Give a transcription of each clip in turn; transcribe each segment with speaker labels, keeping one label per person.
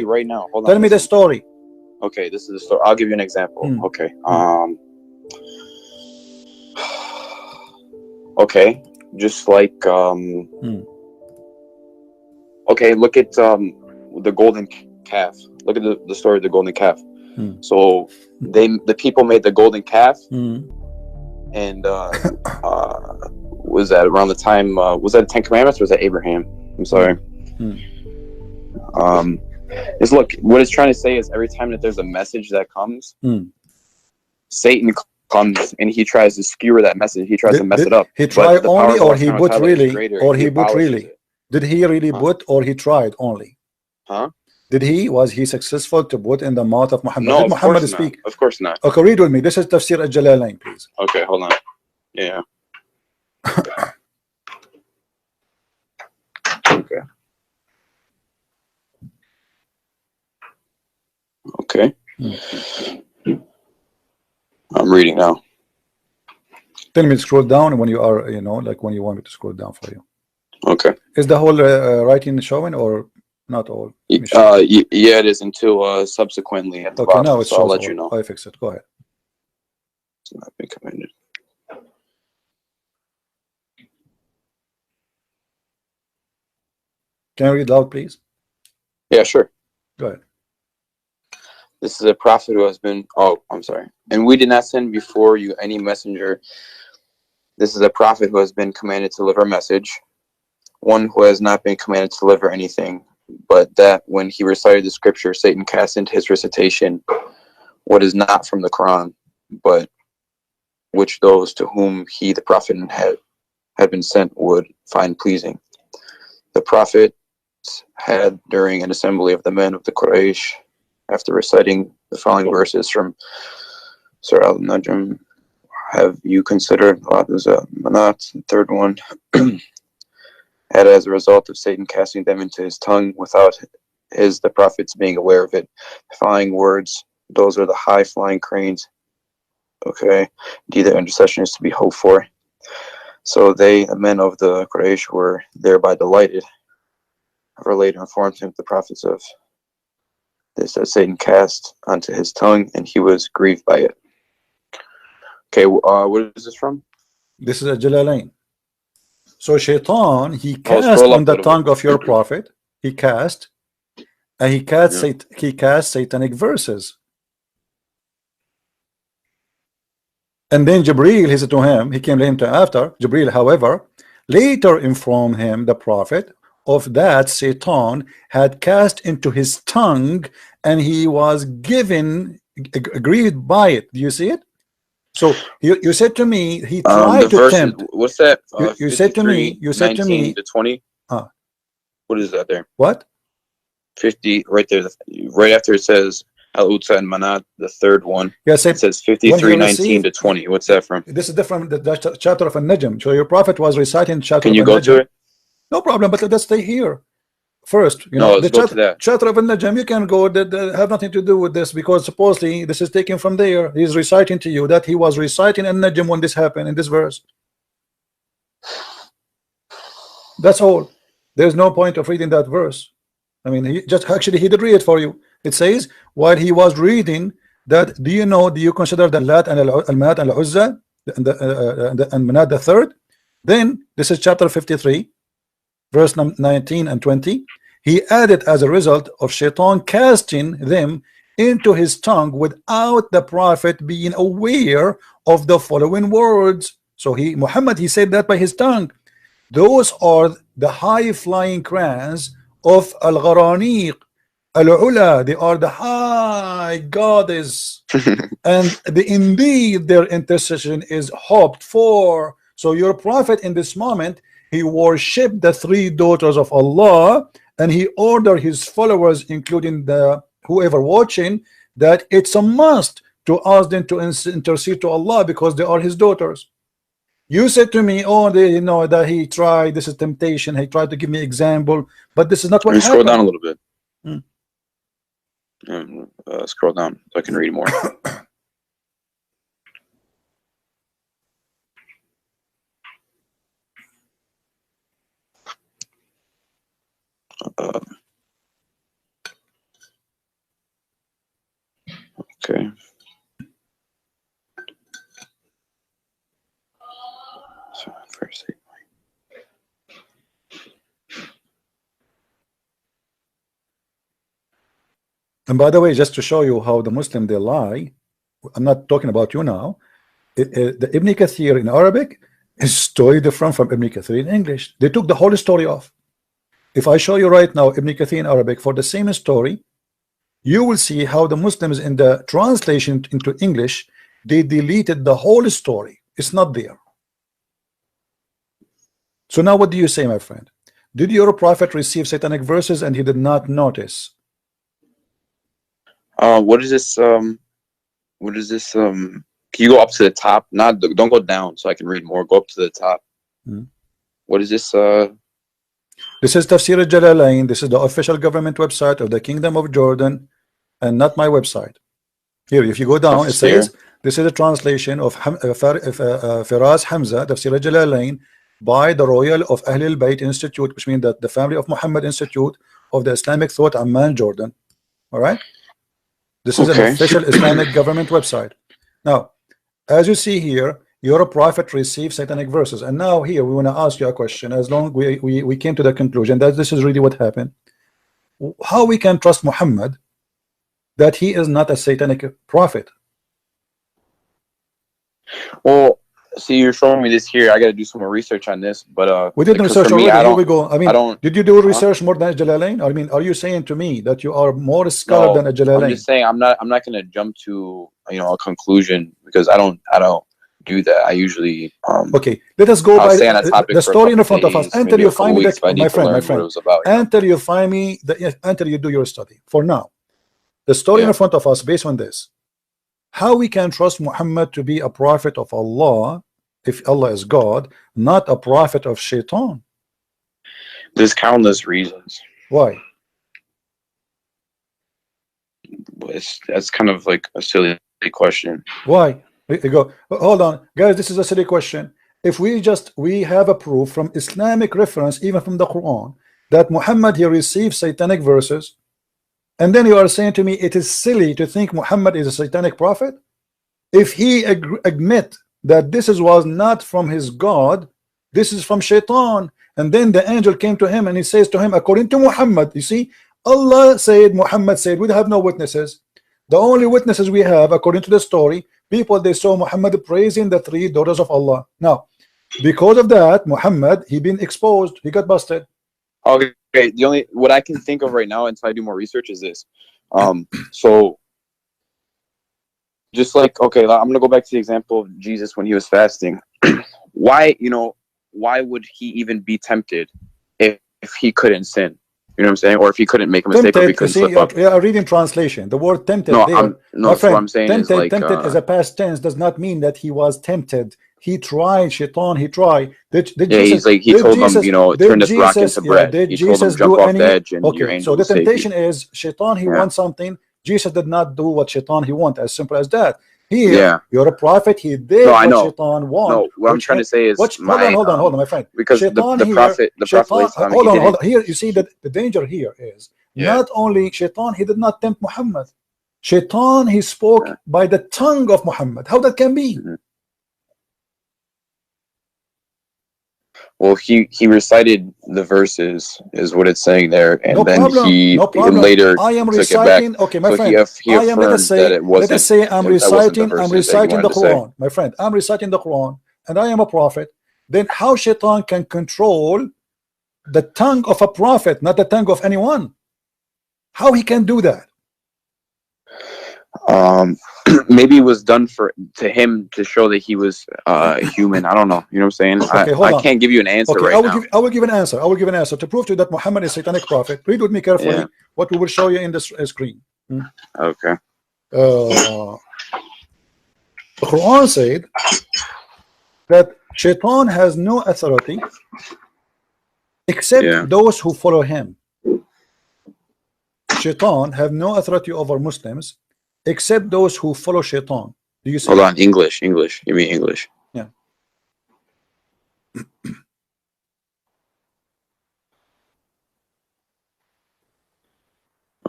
Speaker 1: right now. Hold
Speaker 2: Tell
Speaker 1: on.
Speaker 2: me the
Speaker 1: Listen.
Speaker 2: story.
Speaker 1: Okay, this is the story. I'll give you an example.
Speaker 2: Hmm.
Speaker 1: Okay. Okay. Just like
Speaker 2: Hmm.
Speaker 1: okay, look at the golden calf. Look at the story of the golden calf.
Speaker 2: Hmm.
Speaker 1: So the people made the golden calf,
Speaker 2: Hmm.
Speaker 1: and was that around the time? Was that the Ten Commandments? Or was that Abraham? I'm sorry.
Speaker 2: Hmm.
Speaker 1: Is look, what it's trying to say is every time that there's a message that comes,
Speaker 2: Hmm.
Speaker 1: Satan comes and he tries to skewer that message. He tries to mess
Speaker 2: Did
Speaker 1: it up.
Speaker 2: he
Speaker 1: But
Speaker 2: try
Speaker 1: the power
Speaker 2: only,
Speaker 1: of
Speaker 2: or
Speaker 1: Allah
Speaker 2: he
Speaker 1: subhanahu wa
Speaker 2: put
Speaker 1: ta'ala is
Speaker 2: really,
Speaker 1: greater,
Speaker 2: or
Speaker 1: and he
Speaker 2: he put
Speaker 1: abolishes
Speaker 2: really?
Speaker 1: it.
Speaker 2: Did he really
Speaker 1: Huh?
Speaker 2: put, or he tried only?
Speaker 1: Huh?
Speaker 2: Was he successful to put in the mouth of Muhammad?
Speaker 1: No,
Speaker 2: Did
Speaker 1: of
Speaker 2: Muhammad
Speaker 1: course not.
Speaker 2: speak?
Speaker 1: Of course not.
Speaker 2: Okay, read with me. This is Tafsir al-Jalalain, please.
Speaker 1: Okay, hold on. Yeah. Okay. Okay.
Speaker 2: Hmm.
Speaker 1: I'm reading now.
Speaker 2: Tell me to scroll down when you are, like when you want me to scroll down for you.
Speaker 1: Okay.
Speaker 2: Is the whole writing showing or not all?
Speaker 1: Yeah, it is until subsequently at the
Speaker 2: Okay, now
Speaker 1: bottom.
Speaker 2: it
Speaker 1: So I'll
Speaker 2: shows
Speaker 1: let
Speaker 2: all.
Speaker 1: you know.
Speaker 2: I fix it. Go ahead.
Speaker 1: It's not been commended.
Speaker 2: Can you read loud, please?
Speaker 1: Yeah, sure.
Speaker 2: Go ahead.
Speaker 1: This is a prophet who has been. Oh, I'm sorry. And we did not send before you any messenger. This is a prophet who has been commanded to deliver a message. One who has not been commanded to deliver anything, but that when he recited the scripture, Satan cast into his recitation what is not from the Quran, but which those to whom he, the prophet, had been sent would find pleasing. The prophet had, during an assembly of the men of the Quraysh, after reciting the following verses from Surah Al-Najm, have you considered Manat, the third one, had as a result of Satan casting them into his tongue without the prophets being aware of it. The following words, those are the high flying cranes. Okay, indeed their intercession is to be hoped for. So they, the men of the Quraysh, were thereby delighted. However, later informed him the prophets of this that Satan cast onto his tongue, and he was grieved by it. Okay, what is this from?
Speaker 2: This is a Jalalain. So Shaitan, he
Speaker 1: Oh,
Speaker 2: cast
Speaker 1: scroll
Speaker 2: on
Speaker 1: up a
Speaker 2: the
Speaker 1: little bit.
Speaker 2: tongue of your prophet. He cast, and he cast,
Speaker 1: Yeah.
Speaker 2: he cast satanic verses. And then Jibreel, he said to him, he came later after. Jibreel, however, later informed him, the prophet, of that Satan had cast into his tongue, and he was given, agreed by it. Do you see it? So you said to me, he tried
Speaker 1: The
Speaker 2: to
Speaker 1: verses,
Speaker 2: tempt.
Speaker 1: what's that?
Speaker 2: You said to me,
Speaker 1: 19 to 20.
Speaker 2: uh,
Speaker 1: What is that there?
Speaker 2: what?
Speaker 1: 50, right there, right after it says Al-Utsa and Manat, the third one.
Speaker 2: Yes,
Speaker 1: It says
Speaker 2: when he
Speaker 1: 53, 19
Speaker 2: received,
Speaker 1: to 20. What's that from?
Speaker 2: this is different, the chapter of An-Najm. So your prophet was reciting chapter
Speaker 1: Can
Speaker 2: of
Speaker 1: you go to
Speaker 2: An-Najm.
Speaker 1: it?
Speaker 2: No problem, but let's stay here first.
Speaker 1: No, let's
Speaker 2: The
Speaker 1: go to that.
Speaker 2: chapter of An-Najm, you can go, that have nothing to do with this, because supposedly this is taken from there. He's reciting to you that he was reciting An-Najm when this happened in this verse. That's all. There's no point of reading that verse. I mean, he did read it for you. It says, while he was reading that, do you consider the Lat and Al-Manat and Al-Uzza and Manat the third? Then this is chapter 53, verse 19 and 20. He added, as a result of Shaitan casting them into his tongue without the prophet being aware of the following words. So Muhammad, he said that by his tongue. Those are the high-flying crayons of Al-Gharaniq, Al-Ula. They are the high goddess, and indeed their intercession is hoped for. So your prophet in this moment, he worshipped the three daughters of Allah, and he ordered his followers, including the whoever watching, that it's a must to ask them to intercede to Allah because they are his daughters. You said to me, oh, that he tried, this is temptation, he tried to give me example, but this is not what
Speaker 1: Can you scroll down
Speaker 2: happened.
Speaker 1: a little bit? Scroll down so I can read more. Okay. So first,
Speaker 2: And by the way, just to show you how the Muslim they lie, I'm not talking about you now. The Ibn Kathir in Arabic is totally different from Ibn Kathir in English. They took the whole story off. If I show you right now Ibn Kathir in Arabic for the same story, you will see how the Muslims in the translation into English, they deleted the whole story. It's not there. So now what do you say, my friend? Did your prophet receive satanic verses and he did not notice?
Speaker 1: what is this? What is this? Can you go up to the top? Not don't go down, so I can read more. Go up to the top.
Speaker 2: Hmm.
Speaker 1: What is this?
Speaker 2: This is Tafsir al-Jalalain. This is the official government website of the Kingdom of Jordan, and not my website. Here, if you go down, it
Speaker 1: Tafsir.
Speaker 2: says this is a translation of Firas Hamza, Tafsir al-Jalalain, by the Royal of Ahl al-Bayt Institute, which means that the Family of Muhammad Institute of the Islamic Thought, Amman, Jordan. All right. This is an
Speaker 1: Okay.
Speaker 2: official Islamic government website. Now, as you see here, your prophet received satanic verses, and now here we want to ask you a question. As long we came to the conclusion that this is really what happened, how we can trust Muhammad that he is not a satanic prophet?
Speaker 1: Well, see, you're showing me this here. I got to do some more research on this, but
Speaker 2: We did the
Speaker 1: because
Speaker 2: research
Speaker 1: for me,
Speaker 2: already. Here we go. I mean,
Speaker 1: don't.
Speaker 2: did you do research more than Jalalain? I mean, are you saying to me that you are more scholar
Speaker 1: No,
Speaker 2: than a
Speaker 1: I'm
Speaker 2: Jalalain?
Speaker 1: just saying I'm not going to jump to a conclusion because I don't do that. I usually
Speaker 2: Okay, let us go
Speaker 1: I'll
Speaker 2: by
Speaker 1: stay on a topic
Speaker 2: the
Speaker 1: for a
Speaker 2: story in
Speaker 1: couple
Speaker 2: front of us
Speaker 1: days,
Speaker 2: until
Speaker 1: maybe
Speaker 2: you
Speaker 1: a couple
Speaker 2: find me
Speaker 1: weeks if I
Speaker 2: the,
Speaker 1: need to
Speaker 2: my
Speaker 1: learn what
Speaker 2: friend,
Speaker 1: it was about.
Speaker 2: until you find me the until you do your study. For now, the story
Speaker 1: Yeah.
Speaker 2: in front of us based on this, how we can trust Muhammad to be a prophet of Allah if Allah is God, not a prophet of Shaitan?
Speaker 1: There's countless reasons.
Speaker 2: Why?
Speaker 1: But that's kind of like a silly question.
Speaker 2: Why? You go, hold on, guys. This is a silly question. If we have a proof from Islamic reference, even from the Quran, that Muhammad he received satanic verses, and then you are saying to me it is silly to think Muhammad is a satanic prophet? If he admit that this was not from his God, this is from Shaitan, and then the angel came to him and he says to him, according to Muhammad, you see, Allah said, Muhammad said, we have no witnesses. The only witnesses we have, according to the story, people they saw Muhammad praising the three daughters of Allah. Now, because of that, Muhammad he been exposed, he got busted.
Speaker 1: Okay, the only what I can think of right now until I do more research is this. So just like, okay, I'm gonna go back to the example of Jesus when he was fasting. Why would he even be tempted if he couldn't sin? You know what I'm saying? Or if he couldn't make a mistake, or if he
Speaker 2: Tempted, you
Speaker 1: couldn't
Speaker 2: see,
Speaker 1: slip up.
Speaker 2: we are reading translation. The word tempted
Speaker 1: No,
Speaker 2: there,
Speaker 1: no.
Speaker 2: my
Speaker 1: So what
Speaker 2: friend,
Speaker 1: I'm saying
Speaker 2: tempted,
Speaker 1: is like,
Speaker 2: tempted is a past tense, does not mean that he was tempted. He tried, Shaitan, he tried. Did
Speaker 1: yeah,
Speaker 2: Jesus,
Speaker 1: he's like, he
Speaker 2: did
Speaker 1: told them,
Speaker 2: Jesus,
Speaker 1: turn
Speaker 2: did
Speaker 1: this rock
Speaker 2: Jesus,
Speaker 1: into
Speaker 2: yeah,
Speaker 1: bread.
Speaker 2: did
Speaker 1: He told them,
Speaker 2: Jesus
Speaker 1: jump
Speaker 2: do
Speaker 1: off the
Speaker 2: any?
Speaker 1: edge, and your
Speaker 2: Okay, so
Speaker 1: angel
Speaker 2: the
Speaker 1: will save you.
Speaker 2: temptation is Shaitan, he
Speaker 1: Yeah.
Speaker 2: wants something. Jesus did not do what Shaitan he want, as simple as that. Here,
Speaker 1: Yeah.
Speaker 2: you're a prophet, he did
Speaker 1: No, I
Speaker 2: what
Speaker 1: know.
Speaker 2: Shaitan want.
Speaker 1: No, what I'm trying to say is
Speaker 2: Hold on, my friend.
Speaker 1: because
Speaker 2: Shaitan
Speaker 1: the
Speaker 2: here,
Speaker 1: prophet
Speaker 2: Shaitan,
Speaker 1: he
Speaker 2: hold
Speaker 1: didn't.
Speaker 2: on. Here, you see that the danger here is not only Shaitan, he did not tempt Muhammad. Shaitan, he spoke by the tongue of Muhammad. How that can be?
Speaker 1: Mhm. Well, he recited the verses, is what it's saying there, and
Speaker 2: No
Speaker 1: then
Speaker 2: problem.
Speaker 1: he
Speaker 2: No problem.
Speaker 1: later
Speaker 2: I am
Speaker 1: took it back.
Speaker 2: reciting. Okay, my
Speaker 1: So
Speaker 2: friend.
Speaker 1: he
Speaker 2: I am. Let us
Speaker 1: affirmed that it wasn't.
Speaker 2: say I'm
Speaker 1: that wasn't the
Speaker 2: reciting. I'm
Speaker 1: verses that he
Speaker 2: reciting
Speaker 1: wanted
Speaker 2: the
Speaker 1: to say.
Speaker 2: Quran, my friend. I'm reciting the Quran, and I am a prophet. Then how Shaitan can control the tongue of a prophet, not the tongue of anyone? How he can do that?
Speaker 1: Maybe it was done to him to show that he was human. I don't know. You know what I'm saying?
Speaker 2: Okay, hold
Speaker 1: I
Speaker 2: on.
Speaker 1: can't give you an answer
Speaker 2: Okay,
Speaker 1: right now.
Speaker 2: I will give an answer. I will give an answer to prove to you that Muhammad is satanic prophet. Read with me carefully what we will show you in the screen.
Speaker 1: Okay.
Speaker 2: The Quran said that Shaitan has no authority except those who follow him. Shaitan have no authority over Muslims except those who follow Shaitan. Do you see?
Speaker 1: Hold on, English. Give me English.
Speaker 2: Yeah.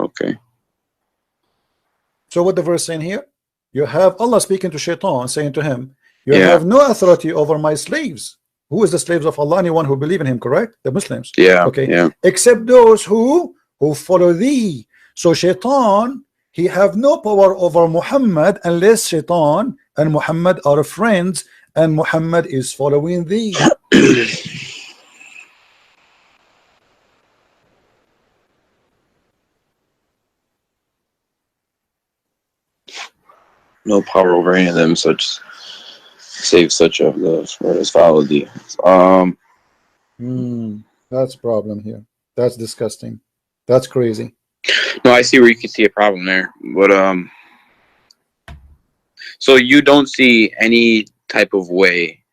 Speaker 1: Okay.
Speaker 2: So what the verse saying here? You have Allah speaking to Shaitan, saying to him, you
Speaker 1: Yeah.
Speaker 2: have no authority over my slaves. Who is the slaves of Allah? Anyone who believe in him, correct? The Muslims.
Speaker 1: Yeah.
Speaker 2: Okay.
Speaker 1: Yeah.
Speaker 2: Except those who follow thee. So Shaitan, he have no power over Muhammad unless Shaitan and Muhammad are friends and Muhammad is following thee.
Speaker 1: No power over any of them, such save such of those where is follow thee.
Speaker 2: That's a problem here. That's disgusting. That's crazy.
Speaker 1: No, I see where you can see a problem there, but so you don't see any type of way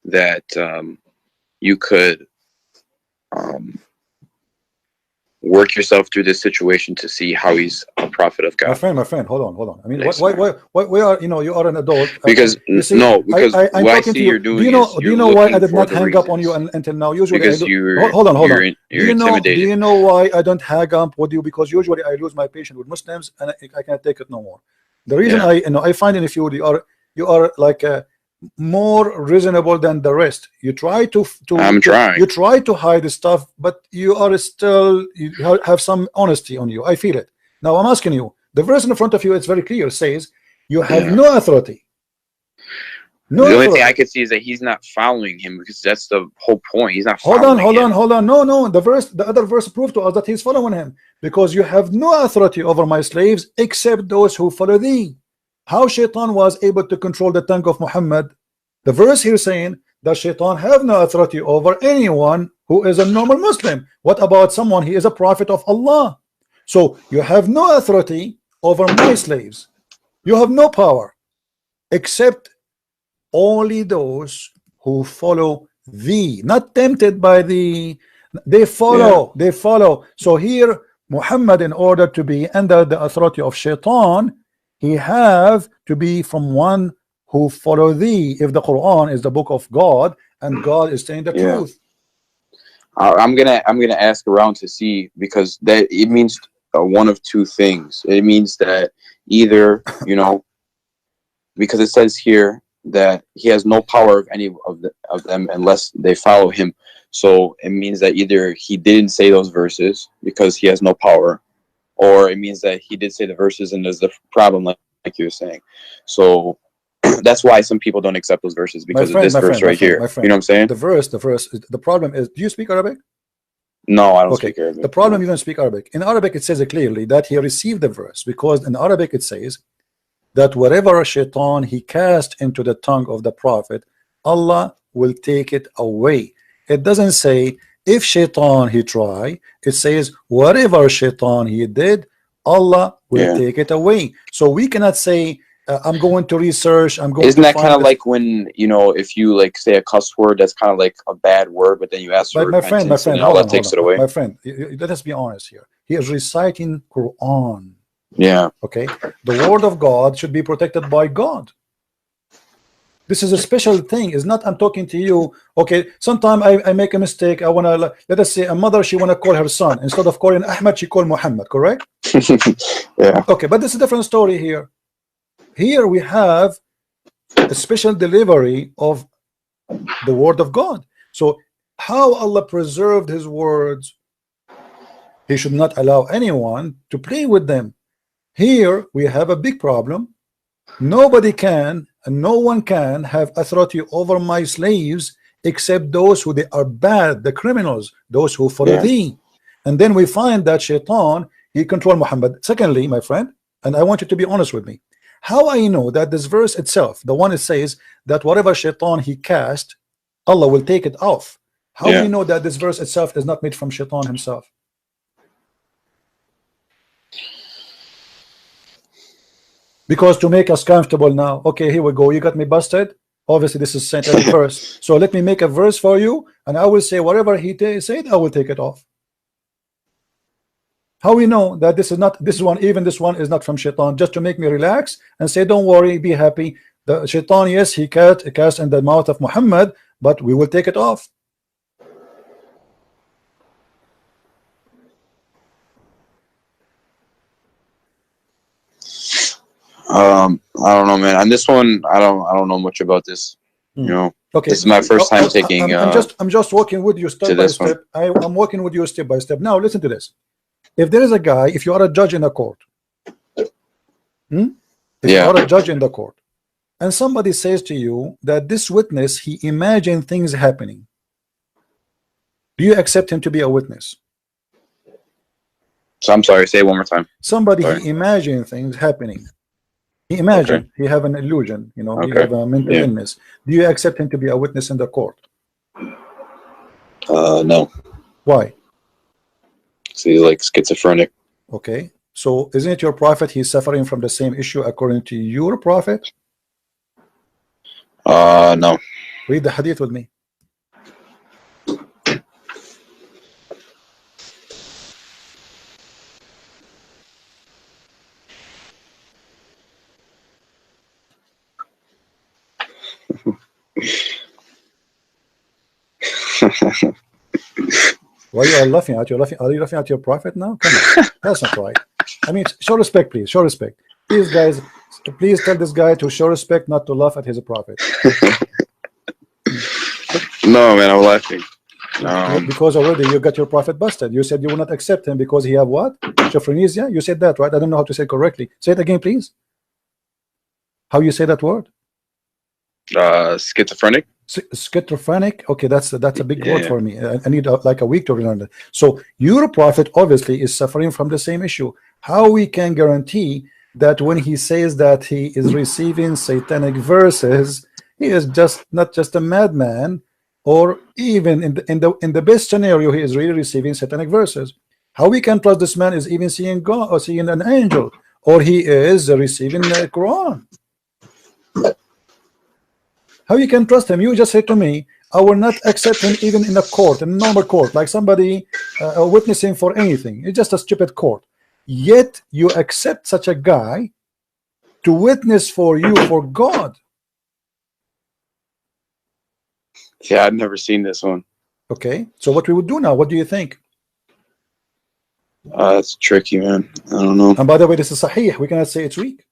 Speaker 1: that you could work yourself through this situation to see how he's a prophet of God.
Speaker 2: My friend, hold on. I mean,
Speaker 1: Yes,
Speaker 2: why are you are an adult?
Speaker 1: Because
Speaker 2: you see,
Speaker 1: no, because
Speaker 2: I'm
Speaker 1: what I
Speaker 2: talking
Speaker 1: see
Speaker 2: to you.
Speaker 1: you're doing
Speaker 2: do you know why I did not hang up on you until now? Usually,
Speaker 1: because
Speaker 2: I do.
Speaker 1: you're
Speaker 2: Hold on.
Speaker 1: you're
Speaker 2: Do you
Speaker 1: intimidated.
Speaker 2: know why I don't hang up with you? Because usually I lose my patience with Muslims and I can't take it no more. The reason I find in you are like more reasonable than the rest. You try to
Speaker 1: trying.
Speaker 2: You try to hide the stuff, but you are still have some honesty on you. I feel it. Now I'm asking you. The verse in front of you, it's very clear. It says you have no authority. No
Speaker 1: the
Speaker 2: authority.
Speaker 1: only thing I could see is that he's not following him, because that's the whole point. He's not
Speaker 2: Hold
Speaker 1: following
Speaker 2: on. No. The other verse proved to us that he's following him, because you have no authority over my slaves except those who follow thee. How Shaitan was able to control the tongue of Muhammad? The verse here saying that Shaitan have no authority over anyone who is a normal Muslim. What about someone he is a prophet of Allah? So you have no authority over my slaves. You have no power except only those who follow thee, not tempted by thee. They follow. So here Muhammad, in order to be under the authority of Shaitan, he have to be from one who follow thee. If the Quran is the book of God and God is saying the truth.
Speaker 1: I'm gonna ask around to see, because that it means one of two things. It means that either because it says here that he has no power of any of them unless they follow him. So it means that either he didn't say those verses because he has no power, or it means that he did say the verses and there's the problem, like you were saying. So that's why some people don't accept those verses, because of this verse right here. You know what I'm saying?
Speaker 2: The verse. The problem is, do you speak Arabic?
Speaker 1: No, I don't speak Arabic.
Speaker 2: The problem, you don't speak Arabic. In Arabic, it says clearly that he received the verse, because in Arabic it says that whatever Shaitan he cast into the tongue of the prophet, Allah will take it away. It doesn't say if Shaitan he try. It says whatever Shaitan he did, Allah will take it away. So we cannot say I'm going to research. I'm going.
Speaker 1: Isn't that kind of like when if you like say a cuss word that's kind of like a bad word, but then you ask for repentance, and Allah takes it away?
Speaker 2: My friend, let us be honest here. He is reciting Quran.
Speaker 1: Yeah.
Speaker 2: Okay. The word of God should be protected by God. This is a special thing. It's not I'm talking to you. Okay. Sometimes I make a mistake. I wanna, let us say a mother, she wanna call her son, instead of calling Ahmed, she call Muhammad. Correct?
Speaker 1: Yeah.
Speaker 2: Okay, but this is a different story here. Here we have a special delivery of the word of God. So how Allah preserved his words, he should not allow anyone to play with them. Here we have a big problem. Nobody can and no one can have authority over my slaves except those who they are bad, the criminals, those who follow thee. And then we find that Shaitan, he control Muhammad. Secondly, my friend, and I want you to be honest with me, how I know that this verse itself, the one it says that whatever Shaitan he cast, Allah will take it off. How do you know that this verse itself is not made from Shaitan himself? Because to make us comfortable now, okay, here we go. You got me busted. Obviously, this is Saint Arabic verse. So let me make a verse for you, and I will say whatever he said, I will take it off. How we know that this is not this one, even this one is not from Shaitan, just to make me relax and say, don't worry, be happy. The Shaitan, yes, he cast in the mouth of Muhammad, but we will take it off.
Speaker 1: I don't know, man. On this one, I don't know much about this. You know,
Speaker 2: Okay.
Speaker 1: this is my first time taking
Speaker 2: I'm just walking with you step
Speaker 1: to
Speaker 2: by
Speaker 1: this one.
Speaker 2: step. I'm walking with you step by step. Now listen to this. If there is a guy, if you are a judge in a court, if you
Speaker 1: Yeah.
Speaker 2: are a judge in the court, and somebody says to you that this witness, he imagined things happening, do you accept him to be a witness?
Speaker 1: So I'm sorry. Say it one more time.
Speaker 2: Somebody,
Speaker 1: Sorry.
Speaker 2: he imagined things happening. He imagined, he have an illusion, you know, he
Speaker 1: Okay.
Speaker 2: have a mental
Speaker 1: Yeah.
Speaker 2: illness. Do you accept him to be a witness in the court?
Speaker 1: No.
Speaker 2: Why?
Speaker 1: So he's like schizophrenic.
Speaker 2: Okay. So isn't it your prophet? He's suffering from the same issue according to your prophet?
Speaker 1: No.
Speaker 2: Read the hadith with me. Why you are laughing at? You're laughing. Are you laughing at your prophet now? Come on, that's not right. I mean, show respect, please. Show respect, please, guys. Please tell this guy to show respect, not to laugh at his prophet.
Speaker 1: No, man, I'm laughing.
Speaker 2: Because already you got your prophet busted. You said you will not accept him because he have what? Schizophrenia? You said that, right? I don't know how to say it correctly. Say it again, please. How you say that word?
Speaker 1: Schizophrenic.
Speaker 2: Schizophrenic. Okay, that's a big word
Speaker 1: Yeah.
Speaker 2: for me. I need like a week to learn it. So your prophet obviously is suffering from the same issue. How we can guarantee that when he says that he is receiving satanic verses, he is just not just a madman, or even in the best scenario, he is really receiving satanic verses. How we can trust this man is even seeing God or seeing an angel, or he is receiving the Quran? How you can trust him? You just said to me, I will not accept him even in a court, in a normal court, like somebody witnessing for anything. It's just a stupid court. Yet you accept such a guy to witness for you for God.
Speaker 1: Yeah, I've never seen this one.
Speaker 2: Okay, so what we would do now? What do you think?
Speaker 1: It's tricky, man. I don't know.
Speaker 2: And by the way, this is Sahih. We cannot say it's weak.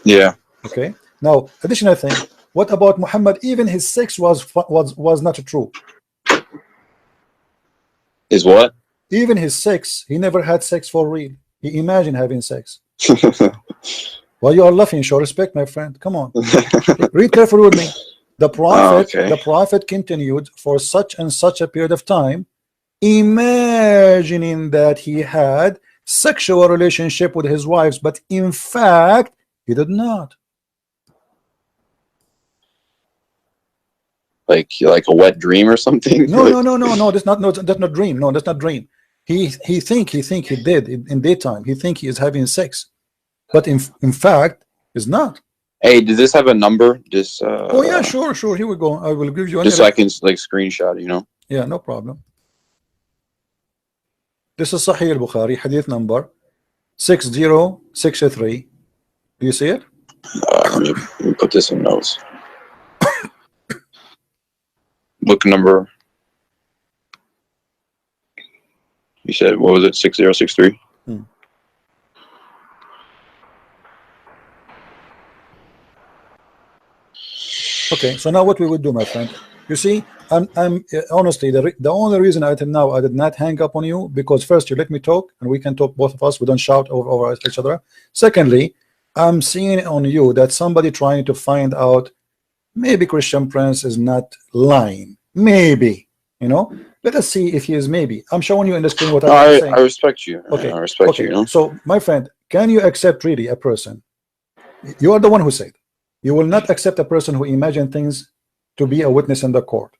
Speaker 1: Yeah.
Speaker 2: Okay. Now, additional thing. What about Muhammad? Even his sex was not true.
Speaker 1: Is what?
Speaker 2: Even his sex, he never had sex for real. He imagined having sex. Well, you are laughing. Show respect, my friend. Come on. Read carefully with me. The prophet continued for such and such a period of time, imagining that he had sexual relationship with his wives, but in fact, he did not.
Speaker 1: like a wet dream or something?
Speaker 2: No, that's not dream. No, that's not dream. He think he did in daytime. He think he is having sex, but in fact, is not.
Speaker 1: Hey, does this have a number? Just
Speaker 2: Oh yeah, sure. Here we go. I will give you.
Speaker 1: Just so I can like screenshot, you know.
Speaker 2: Yeah, no problem. This is Sahih al-Bukhari, hadith number 6063. Do you see it?
Speaker 1: Let me put this in notes. Book number. You said, what was it? 6063?
Speaker 2: Okay, so now what we would do, my friend, you see, I'm honestly, the only reason until now I did not hang up on you, because first you let me talk and we can talk, both of us, we don't shout over each other. Secondly, I'm seeing on you that somebody trying to find out maybe Christian Prince is not lying, maybe, you know. Let us see if he is. Maybe I'm showing you in the screen what I'm saying.
Speaker 1: I respect you.
Speaker 2: Okay,
Speaker 1: I respect you, you know?
Speaker 2: So my friend, can you accept really a person? You are the one who said you will not accept a person who imagine things to be a witness in the court.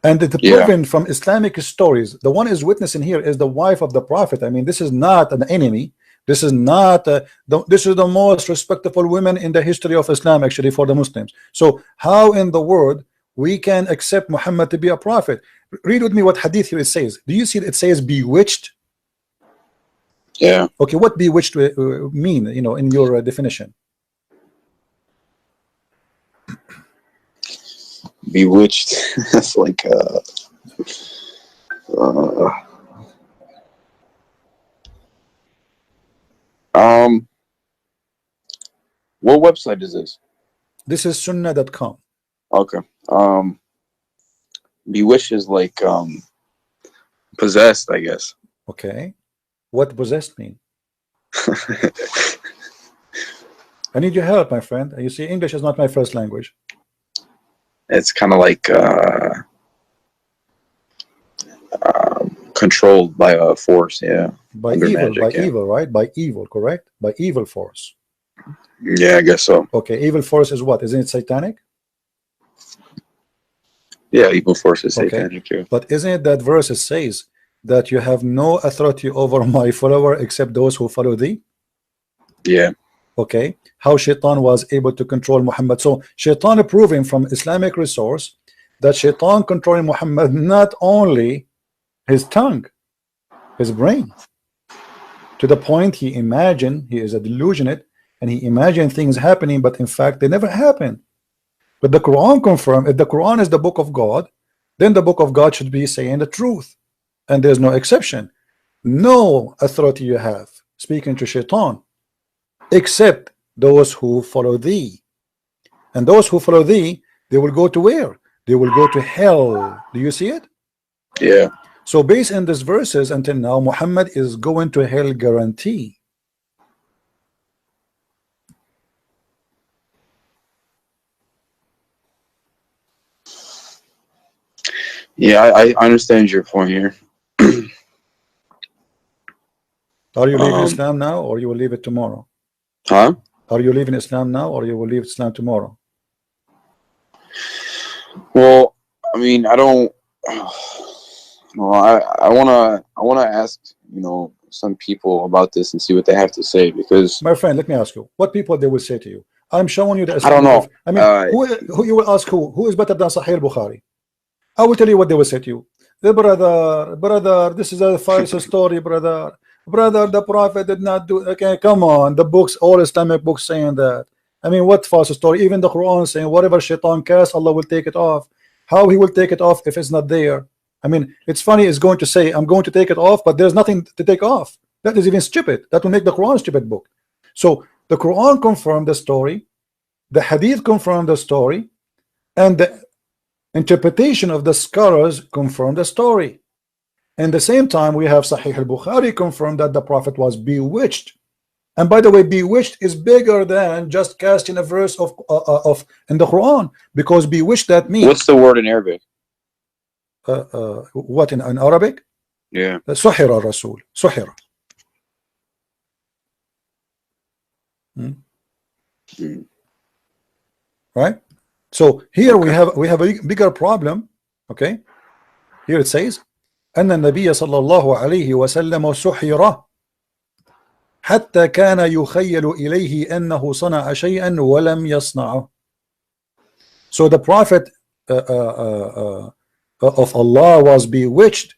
Speaker 2: And the proven from Islamic stories, the one is witnessing here is the wife of the prophet. I mean, this is not an enemy. This is not this is the most respectable women in the history of Islam, actually, for the Muslims. So how in the world we can accept Muhammad to be a prophet? Read with me what hadith here it says. Do you see it says bewitched?
Speaker 1: Yeah.
Speaker 2: Okay, what bewitched mean, you know, in your definition?
Speaker 1: Bewitched. That's like What website is this?
Speaker 2: This is sunnah.com.
Speaker 1: Okay. Bewitched is like possessed, I guess.
Speaker 2: Okay. What possessed mean? I need your help, my friend. You see, English is not my first language.
Speaker 1: It's kind of like controlled by a force, yeah.
Speaker 2: By
Speaker 1: Under
Speaker 2: evil,
Speaker 1: magic,
Speaker 2: by
Speaker 1: yeah.
Speaker 2: evil, right? By evil, correct? By evil force.
Speaker 1: Yeah, I guess so.
Speaker 2: Okay, evil force is what? Isn't it satanic?
Speaker 1: Yeah, evil force is
Speaker 2: Okay.
Speaker 1: satanic too.
Speaker 2: But isn't it that verse says that you have no authority over my follower except those who follow thee?
Speaker 1: Yeah.
Speaker 2: Okay. How Shaitan was able to control Muhammad. So Shaitan proving from Islamic resource that Shaitan controlling Muhammad not only his tongue, his brain, to the point he imagined, he is a delusionate, and he imagined things happening, but in fact they never happen. But the Quran confirmed, if the Quran is the book of God, then the book of God should be saying the truth, and there's no exception. No authority you have speaking to Shaitan except those who follow thee, and those who follow thee, they will go to where? They will go to hell. Do you see it?
Speaker 1: Yeah.
Speaker 2: So based on these verses, until now Muhammad is going to hell guarantee.
Speaker 1: Yeah, I understand your point here.
Speaker 2: Are you leaving Islam now, or you will leave it tomorrow?
Speaker 1: Huh?
Speaker 2: Are you leaving Islam now, or you will leave Islam tomorrow?
Speaker 1: Well, I mean, I don't. No, I wanna ask, you know, some people about this and see what they have to say, because
Speaker 2: My friend, let me ask you, what people they will say to you? I'm showing you the
Speaker 1: I don't know.
Speaker 2: I mean, who you will ask who is better than Sahih Bukhari? I will tell you what they will say to you. The brother, this is a false story, brother. Brother, the Prophet did not do. Okay, come on, the books, all Islamic books saying that. I mean, what false story? Even the Quran saying whatever Shaitan casts, Allah will take it off. How he will take it off if it's not there? I mean, it's funny. It's going to say I'm going to take it off, but there's nothing to take off. That is even stupid. That will make the Quran a stupid book. So the Quran confirmed the story, the Hadith confirmed the story, and the interpretation of the scholars confirmed the story. And the same time, we have Sahih al-Bukhari confirmed that the Prophet was bewitched. And by the way, bewitched is bigger than just casting a verse of in the Quran, because bewitched, that means
Speaker 1: what's the word in Arabic?
Speaker 2: what in Arabic?
Speaker 1: Yeah.
Speaker 2: Suhira Rasul. Suhira. Right? So here we have a bigger problem. Okay, here it says أن النبي صلى الله عليه وسلم سحر حتى كان يخيل إليه أنه صنع شيئا ولم يصنعه. So the Prophet of Allah was bewitched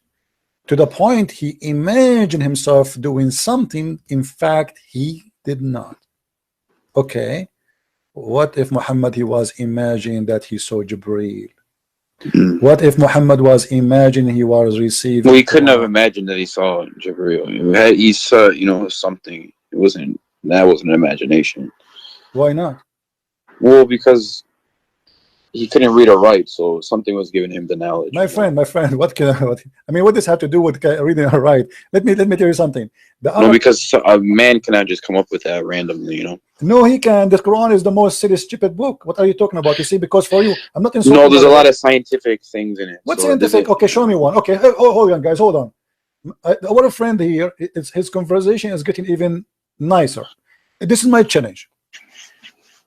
Speaker 2: to the point he imagined himself doing something, in fact he did not. Okay, what if Muhammad, he was imagining that he saw Jibreel? What if Muhammad was imagining he was receiving?
Speaker 1: Well, he couldn't have imagined that he saw Jibreel. He saw, you know, something. That wasn't imagination.
Speaker 2: Why not?
Speaker 1: Well, because he couldn't read or write, so something was giving him the knowledge.
Speaker 2: My friend, what can I mean? What does have to do with reading or write? Let me tell you something.
Speaker 1: No, because a man cannot just come up with that randomly, you know.
Speaker 2: No, he can. The Quran is the most silly, stupid book. What are you talking about? You see, because for you, I'm not insulting.
Speaker 1: No, there's a lot of scientific things in it.
Speaker 2: What scientific? Okay, show me one. Okay, hold on, guys, hold on. Our friend here, his conversation is getting even nicer. This is my challenge.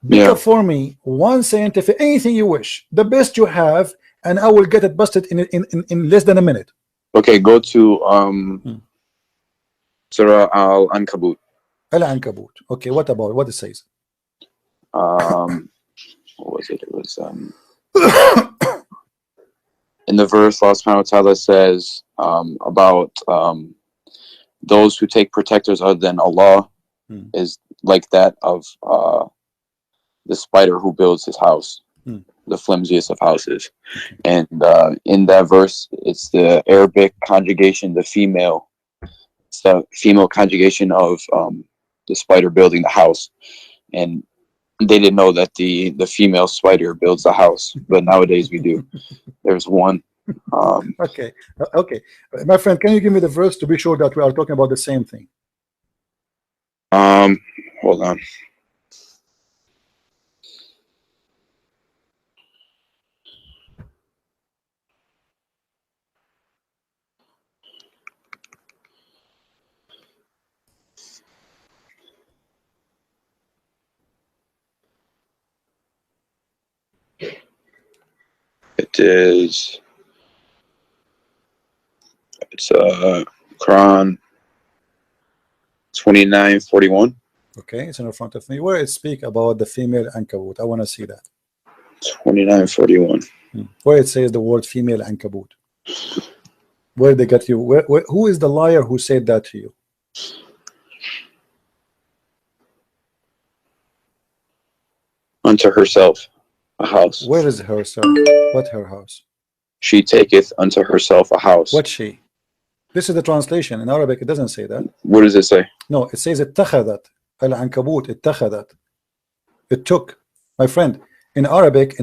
Speaker 2: Pick up for me one scientific, anything you wish, the best you have, and I will get it busted in less than a minute.
Speaker 1: Okay, go to Surah Al-Ankabut.
Speaker 2: Al-Ankabut. Okay, what about what it says?
Speaker 1: What was it? It was in the verse, Allah subhanahu wa ta'ala says about those who take protectors other than Allah is like that of the spider who builds his house, the flimsiest of houses. And in that verse, it's the Arabic conjugation, it's the female conjugation of the spider building the house. And They didn't know that the female spider builds a house, but nowadays we do. There's one.
Speaker 2: Okay, okay, my friend, can you give me the verse to be sure that we are talking about the same thing?
Speaker 1: Hold on. It's Quran 29:41.
Speaker 2: Okay, it's in front of me where it speak about the female ankabut. I want to see that.
Speaker 1: 29:41.
Speaker 2: Where it says the word female ankabut. Where they got you? Who is the liar who said that to you?
Speaker 1: Unto herself a house.
Speaker 2: Where is herself? What her house?
Speaker 1: She taketh unto herself a house.
Speaker 2: What she? This is the translation. In Arabic, it doesn't say that.
Speaker 1: What does it say?
Speaker 2: No, it says اتخذت العنكبوت اتخذت. It took, my friend. In Arabic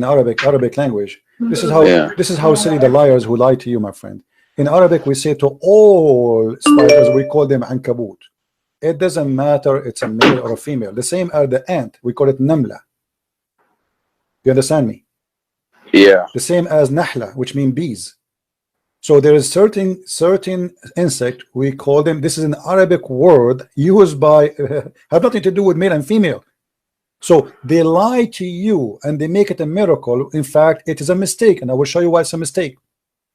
Speaker 2: language, this is how silly the liars who lie to you, my friend. In Arabic, we say to all spiders, we call them ankabut. It doesn't matter it's a male or a female. The same as the ant, we call it namla. You understand me?
Speaker 1: Yeah.
Speaker 2: The same as nahla, which mean bees. So there is certain insect, we call them, this is an Arabic word used by have nothing to do with male and female. So they lie to you and they make it a miracle. In fact, it is a mistake, and I will show you why it's a mistake.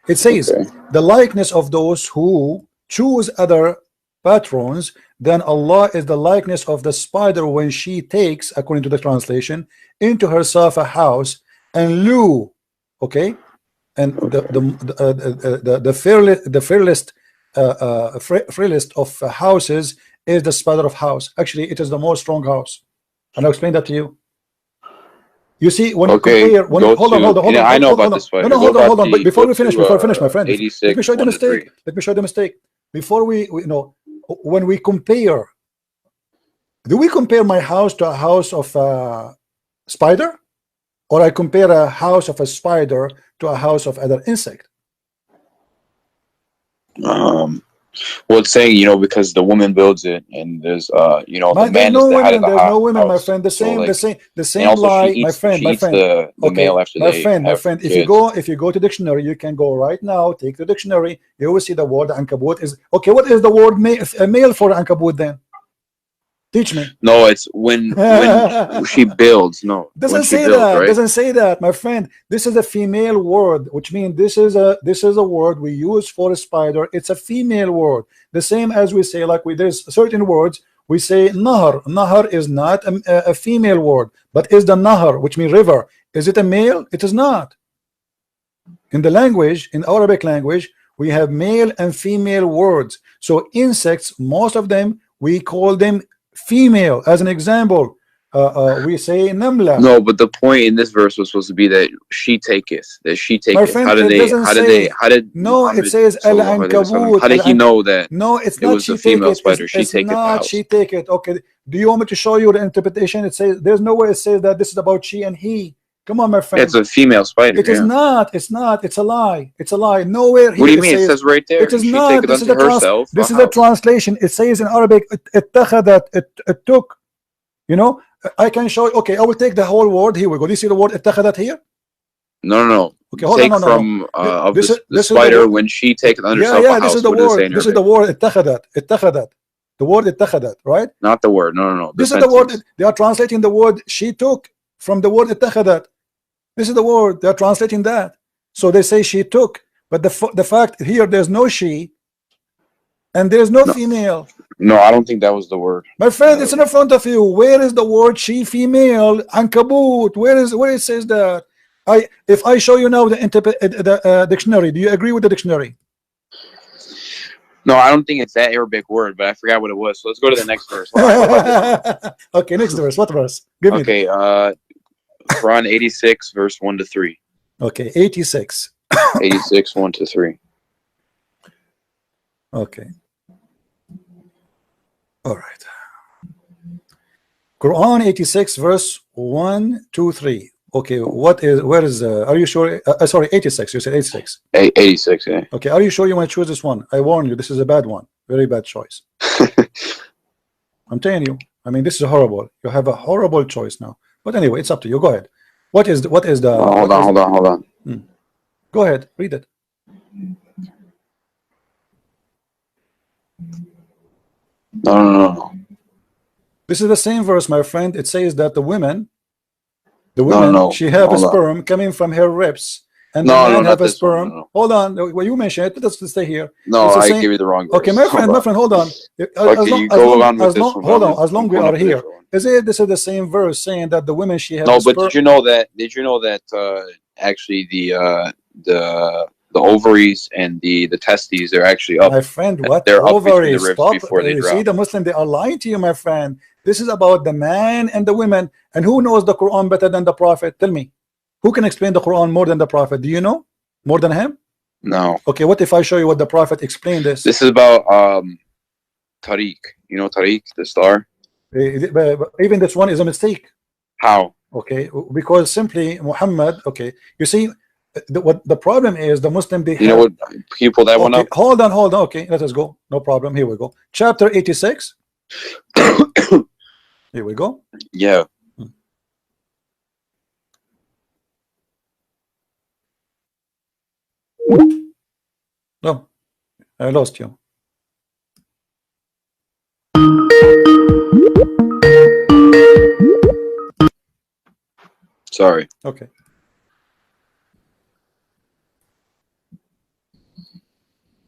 Speaker 2: It says the likeness of those who choose other patrons, then Allah is the likeness of the spider when she takes, according to the translation, into herself a house, and Lu, okay, and the frailest of houses is the spider of house. Actually, it is the most strong house, and I'll explain that to you. You see, when you compare, hold on.
Speaker 1: I know about this spider.
Speaker 2: No, hold on. But before we finish, my friend,
Speaker 1: 86,
Speaker 2: let me show you the
Speaker 1: 1 to 3.
Speaker 2: mistake. Let me show you the mistake. Before we when we compare, do we compare my house to a house of a spider, or I compare a house of a spider to a house of other insect?
Speaker 1: Well, it's saying, because the woman builds it, and there's, the man is the head of the house.
Speaker 2: There's no women, my friend. The same lie, my friend.
Speaker 1: The male after
Speaker 2: my friend. If you go to dictionary, you can go right now. Take the dictionary. You will see the word ankabut is okay. What is the word male for ankabut then? Teach me.
Speaker 1: No, it's when she builds. No,
Speaker 2: doesn't say that. Right? Doesn't say that, my friend. This is a female word, which means this is a word we use for a spider. It's a female word. The same as we say, there's certain words we say nahar. Nahar is not a female word, but is the nahar, which means river. Is it a male? It is not. In the language, in Arabic language, we have male and female words. So insects, most of them, we call them female. As an example, we say namla.
Speaker 1: No, but the point in this verse was supposed to be that she taketh.
Speaker 2: My friend, it says al-ankabut.
Speaker 1: How did he know that?
Speaker 2: No, it's not.
Speaker 1: It was the female spider. She take it.
Speaker 2: She take it. Okay. Do you want me to show you the interpretation? It says there's no way it says that this is about she and he. Come on, my friend.
Speaker 1: It's a female spider.
Speaker 2: It is not. It's not. It's a lie. It's a lie. Nowhere here.
Speaker 1: What do you mean? It says right there.
Speaker 2: It is not. This is a translation. It says in Arabic, اتخذت, it took. I can show you. Okay, I will take the whole word. Here we go. Do you see the word اتخذت here?
Speaker 1: No.
Speaker 2: Okay, hold on.
Speaker 1: From the spider when she takes under herself a house.
Speaker 2: This is the word. This is the word اتخذت. The word اتخذت, right?
Speaker 1: Not the word. No.
Speaker 2: This is the word. They are translating the word she took from the word اتخذت. This is the word. They are translating that. So they say she took, but the fact here there's no she, and there's no female.
Speaker 1: No, I don't think that was the word.
Speaker 2: My friend, it's in front of you. Where is the word she female? Ankabut. Where it says that? If I show you now the dictionary, do you agree with the dictionary?
Speaker 1: No, I don't think it's that Arabic word, but I forgot what it was. So let's go to the next verse.
Speaker 2: Okay, next verse. What verse? Give me.
Speaker 1: Okay, Quran 86, verse 1 to 3.
Speaker 2: Okay, 86.
Speaker 1: 86, 1 to 3.
Speaker 2: Okay. All right. Quran 86, verse 1, 2, 3. Okay, where is are you sure? Sorry, 86. You said 86.
Speaker 1: 86, yeah.
Speaker 2: Okay, are you sure you want to choose this one? I warn you, this is a bad one. Very bad choice. I'm telling you. I mean, this is horrible. You have a horrible choice now. But anyway, it's up to you. Go ahead. What is the
Speaker 1: Hold on.
Speaker 2: Go ahead, read it.
Speaker 1: No.
Speaker 2: This is the same verse, my friend. It says that the woman,
Speaker 1: No.
Speaker 2: she have a
Speaker 1: Hold on.
Speaker 2: sperm coming from her ribs, and
Speaker 1: No,
Speaker 2: the man
Speaker 1: not
Speaker 2: have a
Speaker 1: this one,
Speaker 2: sperm.
Speaker 1: no.
Speaker 2: Hold on, well, you mentioned it, but let's stay here.
Speaker 1: No,
Speaker 2: It's the
Speaker 1: I
Speaker 2: same-
Speaker 1: give you the wrong verse.
Speaker 2: Okay, my friend, hold on.
Speaker 1: Okay, you go on with this one.
Speaker 2: Hold on, as long
Speaker 1: I'm
Speaker 2: we
Speaker 1: going
Speaker 2: are
Speaker 1: up to
Speaker 2: here,
Speaker 1: different one.
Speaker 2: is it this is the same verse saying that the women she have
Speaker 1: No,
Speaker 2: a
Speaker 1: but
Speaker 2: sperm?
Speaker 1: did you know that actually the ovaries and the testes are actually up?
Speaker 2: My friend, what
Speaker 1: They're up between the
Speaker 2: ovaries?
Speaker 1: ribs
Speaker 2: Stop.
Speaker 1: before they
Speaker 2: You see,
Speaker 1: drop.
Speaker 2: the Muslim, they are lying to you, my friend. This is about the man and the women. And who knows the Quran better than the Prophet? Tell me. Who can explain the Quran more than the Prophet? Do you know? More than him?
Speaker 1: No.
Speaker 2: Okay, what if I show you what the Prophet explained this?
Speaker 1: This is about Tariq. You know Tariq, the star?
Speaker 2: But even this one is a mistake.
Speaker 1: How?
Speaker 2: Okay, because simply Muhammad, okay, you see, what the problem is, the Muslim, they
Speaker 1: You know what? Can you pull that one
Speaker 2: okay,
Speaker 1: up?
Speaker 2: hold on. Okay, let us go. No problem. Here we go. Chapter 86. Here we go.
Speaker 1: Yeah.
Speaker 2: No, I lost you.
Speaker 1: Sorry.
Speaker 2: Okay.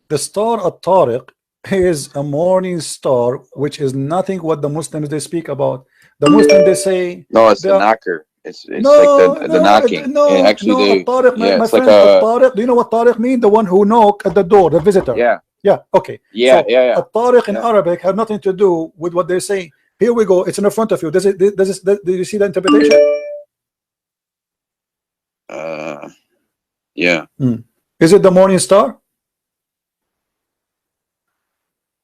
Speaker 2: The star at-Tariq is a morning star, which is nothing what the Muslims they speak about. The Muslims they say
Speaker 1: No, it's
Speaker 2: they
Speaker 1: the
Speaker 2: are-
Speaker 1: knocker. It's
Speaker 2: no,
Speaker 1: like the knocking.
Speaker 2: no,
Speaker 1: Yeah, actually,
Speaker 2: no.
Speaker 1: they,
Speaker 2: At-Tariq,
Speaker 1: yeah,
Speaker 2: my
Speaker 1: it's like
Speaker 2: friend,
Speaker 1: a
Speaker 2: at-Tariq. Do you know what Tariq mean? The one who knock at the door, the visitor.
Speaker 1: yeah.
Speaker 2: Okay.
Speaker 1: Yeah,
Speaker 2: So
Speaker 1: yeah.
Speaker 2: At-Tariq in
Speaker 1: Yeah.
Speaker 2: Arabic have nothing to do with what they say. Here we go. It's in the front of you. Do you see the interpretation?
Speaker 1: Yeah.
Speaker 2: Is it the morning star?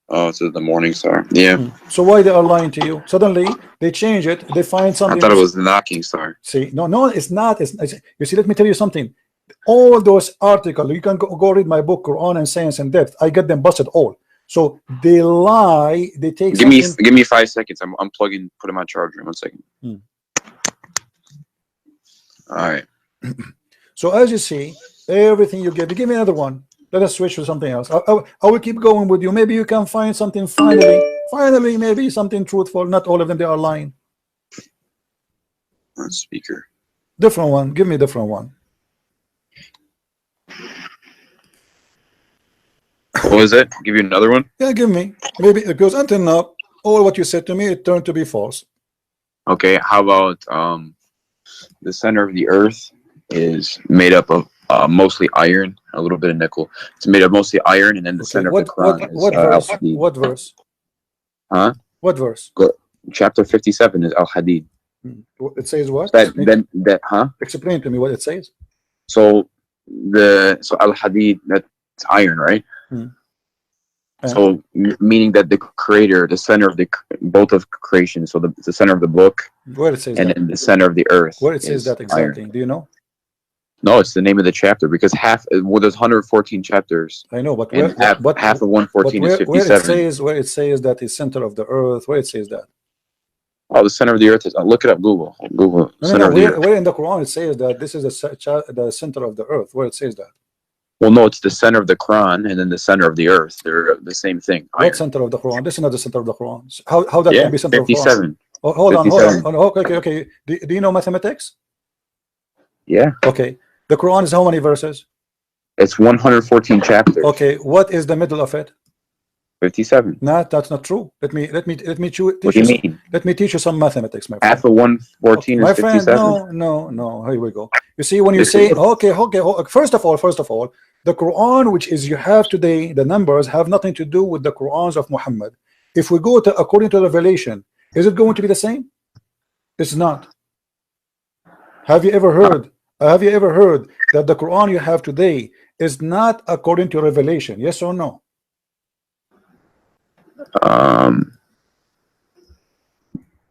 Speaker 1: Oh, it's the morning star. Yeah.
Speaker 2: So why they are lying to you? Suddenly they change it. They find
Speaker 1: I
Speaker 2: something.
Speaker 1: thought it was the knocking star.
Speaker 2: See, no, it's not. You see, let me tell you something. All those articles, you can go read my book, Quran and Science in Depth. I get them busted all. So they lie. They take
Speaker 1: Give
Speaker 2: something.
Speaker 1: me 5 seconds. I'm unplugging, putting my charger. 1 second. All right.
Speaker 2: So as you see, everything you get. You give me another one. Let us switch to something else. I will keep going with you. Maybe you can find something finally, maybe something truthful. Not all of them, they are lying.
Speaker 1: On speaker.
Speaker 2: Different one. Give me a different one.
Speaker 1: What was it? Give you another one?
Speaker 2: Yeah, give me. Maybe because until now, all what you said to me, it turned to be false.
Speaker 1: Okay. How about the center of the earth is made up of mostly iron, a little bit of nickel. It's made of mostly iron, and then the center of the Quran is
Speaker 2: verse?
Speaker 1: Al-Hadid.
Speaker 2: What verse?
Speaker 1: Huh?
Speaker 2: What verse?
Speaker 1: Chapter 57 is Al-Hadid.
Speaker 2: It says what?
Speaker 1: Huh?
Speaker 2: Explain to me what it says.
Speaker 1: So Al-Hadid, that's iron, right? So meaning that the creator, the center of both of creation, so the center of the book,
Speaker 2: where it says
Speaker 1: and
Speaker 2: that?
Speaker 1: then the center of the earth,
Speaker 2: where it says that exactly?
Speaker 1: Iron.
Speaker 2: Do you know?
Speaker 1: No, it's the name of the chapter because there's 114 chapters.
Speaker 2: I know, but
Speaker 1: And half of 114 is 57.
Speaker 2: Where it says that is center of the earth, where it says that?
Speaker 1: Oh, the center of the earth is. Look it up. Google.
Speaker 2: No, where in the Quran it says that this is the center of the earth? Where it says that?
Speaker 1: Well, no, it's the center of the Quran and then the center of the earth. They're the same thing.
Speaker 2: What center of the Quran? This is not the center of the Quran. How that can be center
Speaker 1: 57.
Speaker 2: of the Quran? Oh, hold
Speaker 1: 57.
Speaker 2: on. Okay. Do you know mathematics?
Speaker 1: Yeah.
Speaker 2: Okay. The Quran is how many verses?
Speaker 1: It's 114 chapters.
Speaker 2: Okay. What is the middle of it?
Speaker 1: 57.
Speaker 2: No, that's not true. Let me
Speaker 1: What do you mean?
Speaker 2: Let me teach you some mathematics, my friend.
Speaker 1: Half of 114
Speaker 2: my
Speaker 1: is 57.
Speaker 2: friend, no. Here we go. You see, when you say okay. First of all, the Quran, which is you have today, the numbers have nothing to do with the Qurans of Muhammad. If we go to according to Revelation, is it going to be the same? It's not. Have you ever heard that the Quran you have today is not according to Revelation? Yes or no?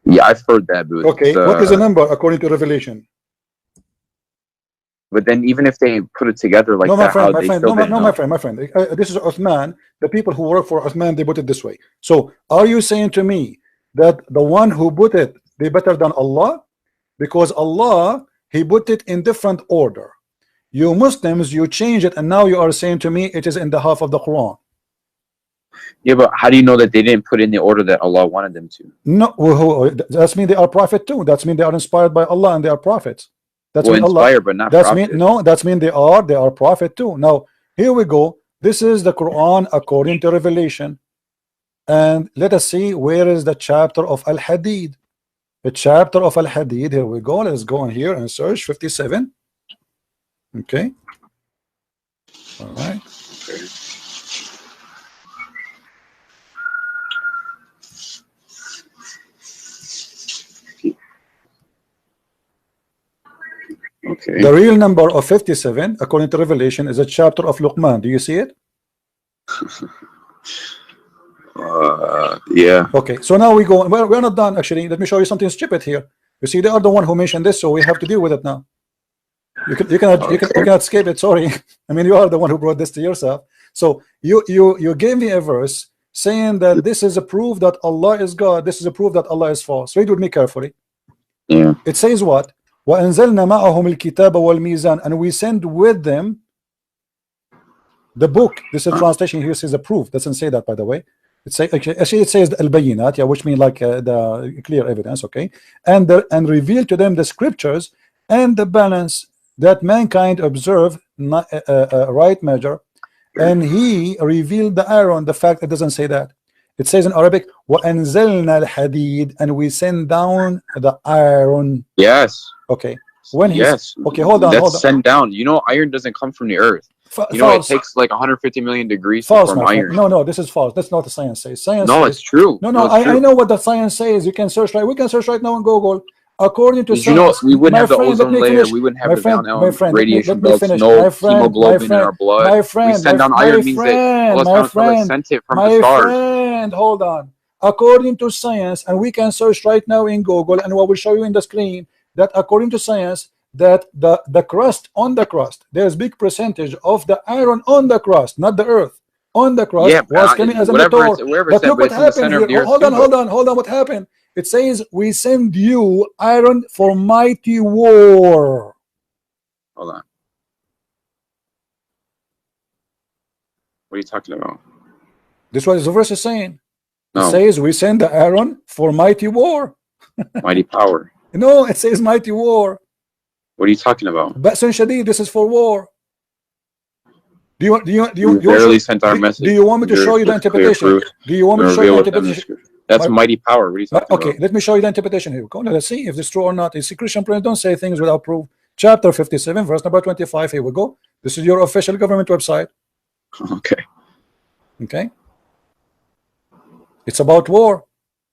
Speaker 1: Yeah, I've heard that, but
Speaker 2: Okay, what is the number according to Revelation?
Speaker 1: but then even if they put it together like
Speaker 2: No, my
Speaker 1: that,
Speaker 2: friend,
Speaker 1: how
Speaker 2: my
Speaker 1: they
Speaker 2: friend,
Speaker 1: still
Speaker 2: no, my,
Speaker 1: didn't
Speaker 2: no,
Speaker 1: know?
Speaker 2: my friend, my friend. This is Uthman. The people who work for Uthman, they put it this way. So, are you saying to me that the one who put it, they better than Allah? Because Allah, He put it in different order. You Muslims, you change it, and now you are saying to me it is in the half of the Quran.
Speaker 1: Yeah, but how do you know that they didn't put in the order that Allah wanted them to?
Speaker 2: No, that's mean they are prophet too. That's mean they are inspired by Allah and they are prophets. That's
Speaker 1: Well,
Speaker 2: mean Allah.
Speaker 1: inspired, but not
Speaker 2: That's
Speaker 1: prophet.
Speaker 2: mean no. That's mean they are prophet too. Now here we go. This is the Quran according to Revelation, and let us see where is the chapter of Al Hadid. The chapter of Al Hadid. Here we go. Let's go in here and search 57. Okay. All right.
Speaker 1: Okay.
Speaker 2: The real number of 57 according to Revelation is a chapter of Luqman. Do you see it?
Speaker 1: Yeah.
Speaker 2: Okay, so now we go. We're not done actually. Let me show you something stupid here. You see, they are the one who mentioned this, so we have to deal with it now. You cannot escape it. Sorry, I mean you are the one who brought this to yourself. So you gave me a verse saying that this is a proof that Allah is God. This is a proof that Allah is false. Read with me carefully.
Speaker 1: Yeah.
Speaker 2: It says what? وَأَنزَلْنَا مَعَهُمُ الْكِتَابَ وَالْمِيزَانَ, and we send with them the book. This is a translation here says a proof. Doesn't say that, by the way. It say actually it says al-bayinat, yeah, which means like the clear evidence. Okay, and reveal to them the scriptures and the balance that mankind observe right measure, and He revealed the iron. The fact it doesn't say that. It says in Arabic وَأَنزَلْنَا الْحَدِيد, and we send down the iron.
Speaker 1: Yes.
Speaker 2: Okay. When
Speaker 1: yes.
Speaker 2: Okay, hold on.
Speaker 1: That's sent down. You know, iron doesn't come from the earth. You know,
Speaker 2: false.
Speaker 1: it takes like 150 million degrees
Speaker 2: False,
Speaker 1: to form
Speaker 2: my friend.
Speaker 1: iron.
Speaker 2: No, this is false. That's not what the science says. Science
Speaker 1: No,
Speaker 2: says,
Speaker 1: it's true.
Speaker 2: No,
Speaker 1: it's
Speaker 2: I
Speaker 1: true.
Speaker 2: know what the science says. You can search right. We can search right now on Google. According to
Speaker 1: Did you know
Speaker 2: science,
Speaker 1: we wouldn't
Speaker 2: my
Speaker 1: have the
Speaker 2: friend, let
Speaker 1: ozone
Speaker 2: me
Speaker 1: layer,
Speaker 2: finish.
Speaker 1: we wouldn't have
Speaker 2: My
Speaker 1: the
Speaker 2: friend,
Speaker 1: radiation
Speaker 2: let me
Speaker 1: belts,
Speaker 2: finish.
Speaker 1: no
Speaker 2: My friend,
Speaker 1: hemoglobin in our blood. We send down iron means that Allah subhanahu wa ta'ala sent it from the stars.
Speaker 2: friend, hold on. According to science, and we can search right now in Google, and what will show you in the screen that according to science, that the crust on the crust, there's big percentage of the iron on the crust, not the earth. On the crust was coming as a meteor. But look what happened here. Hold on. What happened? It says we send you iron for mighty war.
Speaker 1: Hold on. What are you talking about?
Speaker 2: This is what the verse is saying.
Speaker 1: No.
Speaker 2: It says we send the iron for mighty war.
Speaker 1: Mighty power.
Speaker 2: No, it says mighty war.
Speaker 1: What are you talking about?
Speaker 2: Ba'sun Shadid, this is for war. Do you
Speaker 1: barely sent our message.
Speaker 2: Do you want me to show you the interpretation? Do you want me to show you the interpretation?
Speaker 1: That's mighty power. What are you talking about?
Speaker 2: Okay, let me show you the interpretation here. Go, let's see if this is true or not. You see, Christian friends don't say things without proof. Chapter 57, verse number 25. Here we go. This is your official government website.
Speaker 1: Okay.
Speaker 2: Okay. It's about war.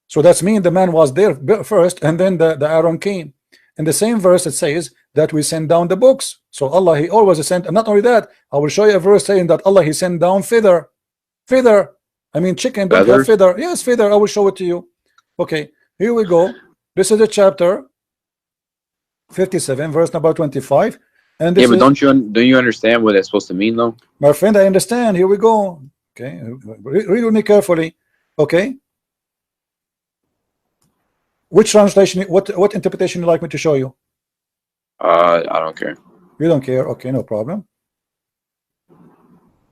Speaker 2: So that's mean the man was there first, and then the Aaron came. In the same verse, it says that we send down the books. So Allah, He always sent, and not only that, I will show you a verse saying that Allah, He sent down feather. I mean, chicken don't have feather. Yes, feather. I will show it to you. Okay, here we go. This is the chapter 57, verse number 25. And this
Speaker 1: yeah, but don't you understand what that's supposed to mean, though?
Speaker 2: My friend, I understand. Here we go. Okay, read with me carefully. Okay. Which translation? What interpretation you like me to show you?
Speaker 1: I don't care.
Speaker 2: You don't care? Okay, no problem.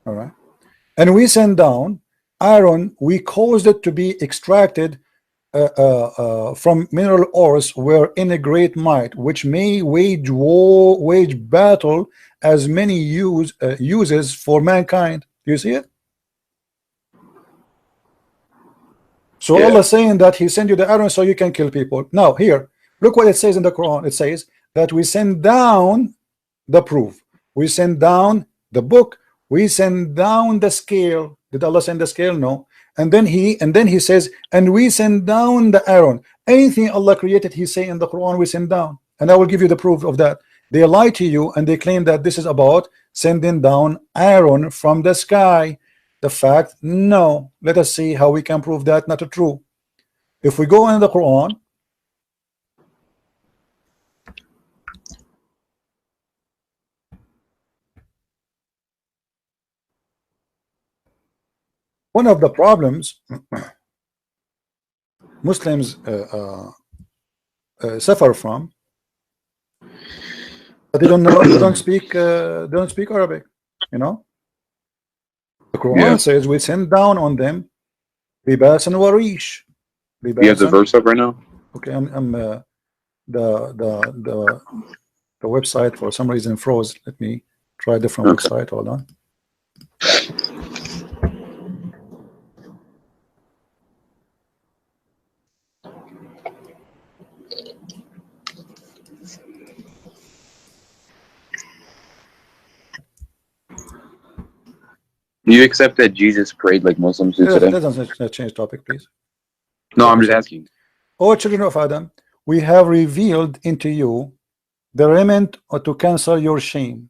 Speaker 2: All right. And we send down iron. We caused it to be extracted from mineral ores where in a great might, which may wage battle as many uses for mankind. Do you see it? So
Speaker 1: yeah.
Speaker 2: Allah saying that He sent you the iron so you can kill people. Now here, look what it says in the Quran. It says that we send down the proof. We send down the book. We send down the scale. Did Allah send the scale? No. And then he says, and we send down the iron. Anything Allah created, He say in the Quran, we send down. And I will give you the proof of that. They lie to you and they claim that this is about sending down iron from the sky. The fact, no. Let us see how we can prove that not true. If we go in the Quran, One of the problems Muslims suffer from, but they don't know, they don't speak Arabic. You know, the Quran
Speaker 1: Yeah.
Speaker 2: says we send down on them libas and warish.
Speaker 1: You have the verse up right now?
Speaker 2: Okay, I'm the website for some reason froze. Let me try a different
Speaker 1: Okay.
Speaker 2: website. Hold on.
Speaker 1: Do you accept that Jesus prayed like Muslims do today?
Speaker 2: Let's change topic, please.
Speaker 1: No, I'm just asking.
Speaker 2: O children of Adam, we have revealed into you the remnant to cancel your shame.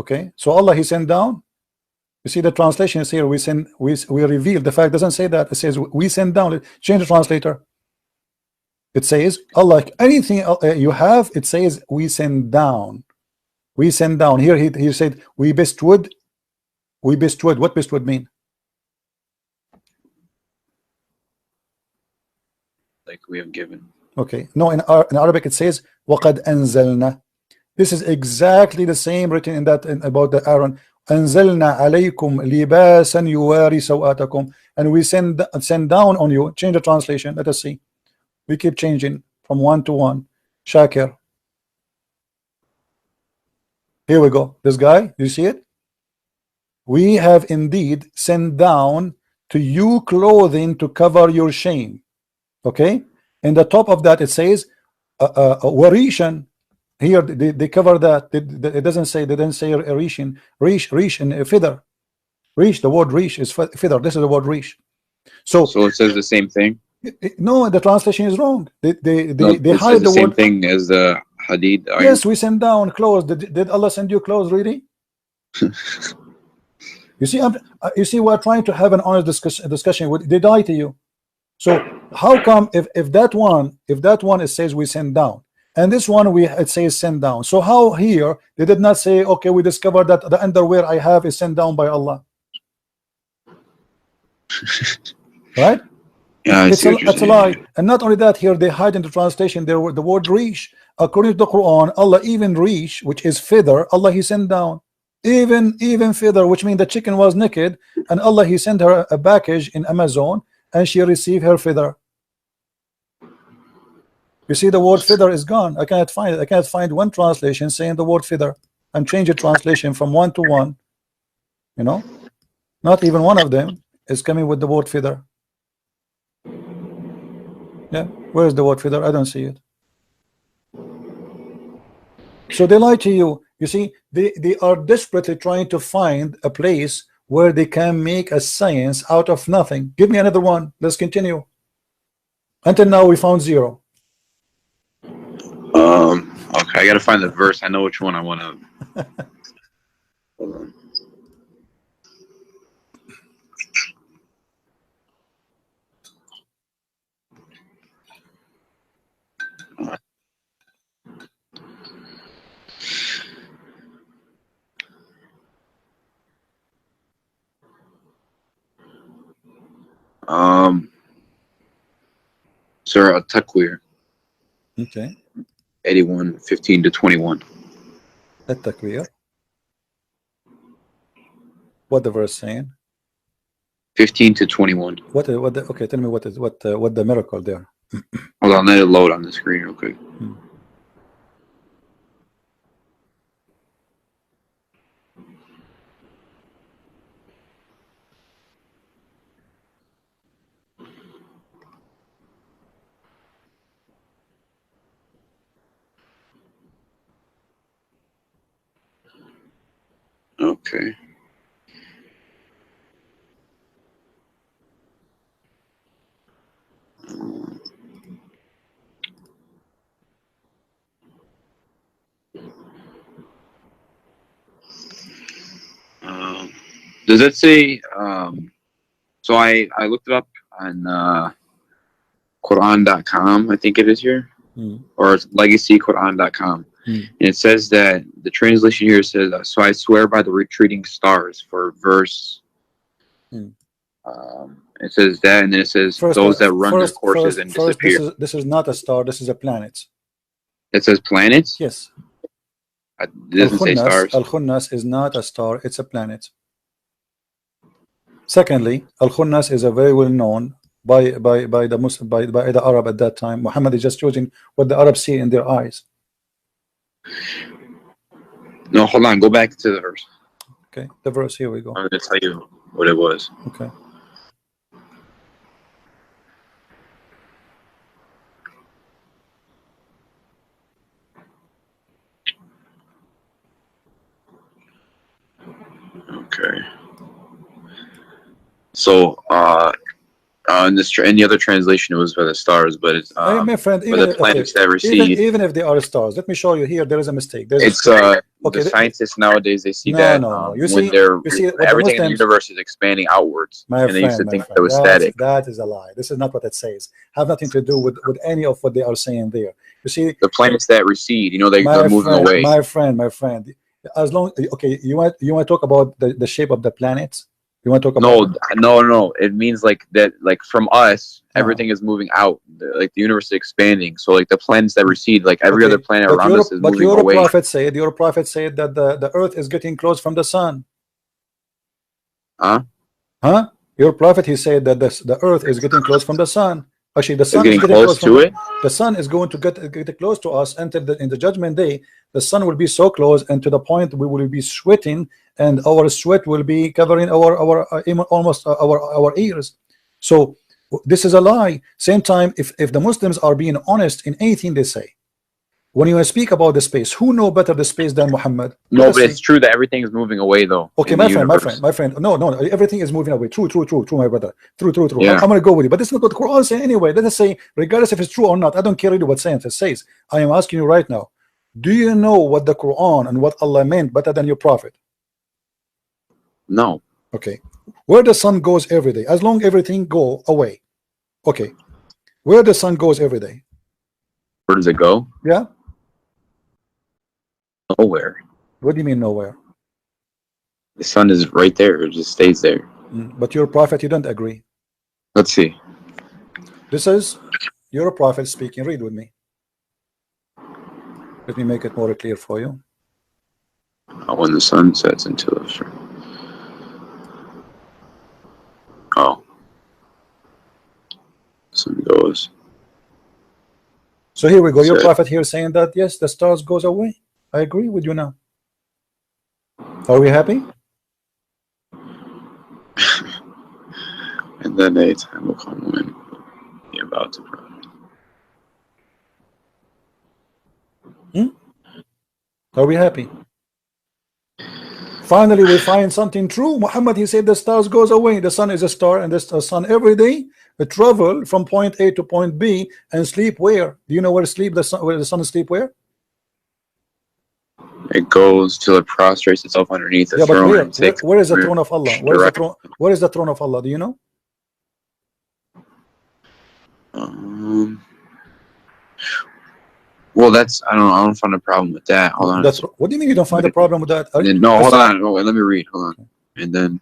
Speaker 2: Okay, so Allah He sent down. You see the translation is here. We reveal. The fact doesn't say that. It says we send down. Change the translator. It says Allah. Anything you have, it says we send down. We send down. Here he said we bestowed. We bestowed. What bestowed mean?
Speaker 1: Like we have given.
Speaker 2: Okay. No, in Arabic it says وَقَدْ أَنزَلْنَا. This is exactly the same written in that about the Aaron. أَنزَلْنَا عَلَيْكُمْ لِبَاسًا يُوَارِي سَوْآتَكُمْ. And we send down on you. Change the translation. Let us see. We keep changing from one to one. Shakir. Here we go. This guy, you see it? We have indeed sent down to you clothing to cover your shame. Okay? In the top of that it says warishan. Here they cover that. It doesn't say, they didn't say rishin. Rish and feather. Rish, the word rish is feather. This is the word rish. So
Speaker 1: it says the same thing?
Speaker 2: No, the translation is wrong. They
Speaker 1: it
Speaker 2: hide
Speaker 1: says
Speaker 2: the
Speaker 1: same
Speaker 2: word.
Speaker 1: thing as the hadith.
Speaker 2: Yes, we send down clothes. Did Allah send you clothes really? You see, you see, we're trying to have an honest discussion. They lie to you. So how come if that one it says we send down, and this one it says send down? So how here they did not say, okay, we discovered that the underwear I have is sent down by Allah, right?
Speaker 1: Yeah,
Speaker 2: It's a lie. And not only that, here they hide in the translation there the word rish. According to the Quran, Allah even rish, which is feather, Allah He sent down. Even feather, which means the chicken was naked, and Allah He sent her a package in Amazon, and she received her feather. You see, the word feather is gone. I cannot find it. I cannot find one translation saying the word feather. And change the translation from one to one. You know, not even one of them is coming with the word feather. Yeah, where is the word feather? I don't see it. So they lie to you. You see, they are desperately trying to find a place where they can make a science out of nothing. Give me another one. Let's continue. Until now we found zero.
Speaker 1: Okay, I gotta find the verse. I know which one I want to. Hold on. Surah At-Takwir.
Speaker 2: Okay.
Speaker 1: 81, 15 to 21.
Speaker 2: At-Takwir. What the verse saying?
Speaker 1: 15 to 21.
Speaker 2: Okay, tell me what the miracle there.
Speaker 1: Hold on, let it load on the screen real quick. Okay. Does it say? So I looked it up on Quran.com. I think it is here, or it's LegacyQuran.com. And it says that the translation here says, "So I swear by the retreating stars," for verse It says that, and then it says
Speaker 2: First,
Speaker 1: those that run their courses and
Speaker 2: first,
Speaker 1: disappear.
Speaker 2: this is not a star. This is a planet.
Speaker 1: It says planets.
Speaker 2: Yes.
Speaker 1: It doesn't say stars.
Speaker 2: Al-Khunnas is not a star. It's a planet. Secondly, Al-Khunnas is a very well known by the Muslim, by the Arab at that time. Muhammad is just choosing what the Arabs see in their eyes.
Speaker 1: No, hold on. Go back to the verse.
Speaker 2: Okay, the verse. Here we go.
Speaker 1: I'm going to tell you what it was.
Speaker 2: Okay.
Speaker 1: Okay. So, in the other translation, it was by the stars, but it's
Speaker 2: my friend,
Speaker 1: by the planets that recede.
Speaker 2: Even if they are stars, let me show you here. There is a mistake.
Speaker 1: It's the scientists nowadays, they see that
Speaker 2: You
Speaker 1: when
Speaker 2: see
Speaker 1: everything in the universe is expanding outwards, and they used to think that it was static.
Speaker 2: That is a lie. This is not what it says. Have nothing to do with any of what they are saying there. You see,
Speaker 1: the planets that recede, they're moving away.
Speaker 2: My friend. As long you want to talk about the shape of the planets. You want to talk about
Speaker 1: no. It means like that, like from us, everything is moving out. Like the universe is expanding. So like the planets that recede, like every other planet around us is moving away. But
Speaker 2: your prophet said that the earth is getting close from the sun.
Speaker 1: Huh?
Speaker 2: Your prophet, he said that the earth is getting close from the sun. Actually, the sun
Speaker 1: is getting close to it.
Speaker 2: The sun is going to get close to us until in the judgment day. The sun will be so close, and to the point we will be sweating, and our sweat will be covering almost our ears. So this is a lie. Same time, if the Muslims are being honest in anything they say, when you speak about the space, who know better the space than Muhammad?
Speaker 1: No, but it's true that everything is moving away, though.
Speaker 2: Okay, my friend. No, everything is moving away. True, my brother. True.
Speaker 1: Yeah.
Speaker 2: I'm gonna go with you, but this is not what the Quran says anyway. Let us say, regardless if it's true or not, I don't care really what science says. I am asking you right now. Do you know what the Quran and what Allah meant better than your prophet?
Speaker 1: No.
Speaker 2: Okay. Where the sun goes every day, as long everything go away. Okay. Where the sun goes every day.
Speaker 1: Where does it go?
Speaker 2: Yeah.
Speaker 1: Nowhere.
Speaker 2: What do you mean nowhere?
Speaker 1: The sun is right there. It just stays there.
Speaker 2: But your prophet, you don't agree.
Speaker 1: Let's see.
Speaker 2: This is your prophet speaking. Read with me. Let me make it more clear for you.
Speaker 1: When the sun sets into the sun goes.
Speaker 2: So here we go. Your prophet here saying that yes, the stars goes away. I agree with you now. Are we happy?
Speaker 1: And then a time will come when you're about to pray.
Speaker 2: Are we happy? Finally, we find something true. Muhammad, he said the stars goes away. The sun is a star, and the sun every day travel from point A to point B and sleep where? Do you know where the sun sleep where?
Speaker 1: It goes till it prostrates itself underneath the throne.
Speaker 2: Where is the throne of Allah? Where is the throne of Allah? Do you know?
Speaker 1: Well, I don't find a problem with that. Hold on.
Speaker 2: What do you mean you don't find a problem with that?
Speaker 1: No, hold on. Let me read. Hold on. And then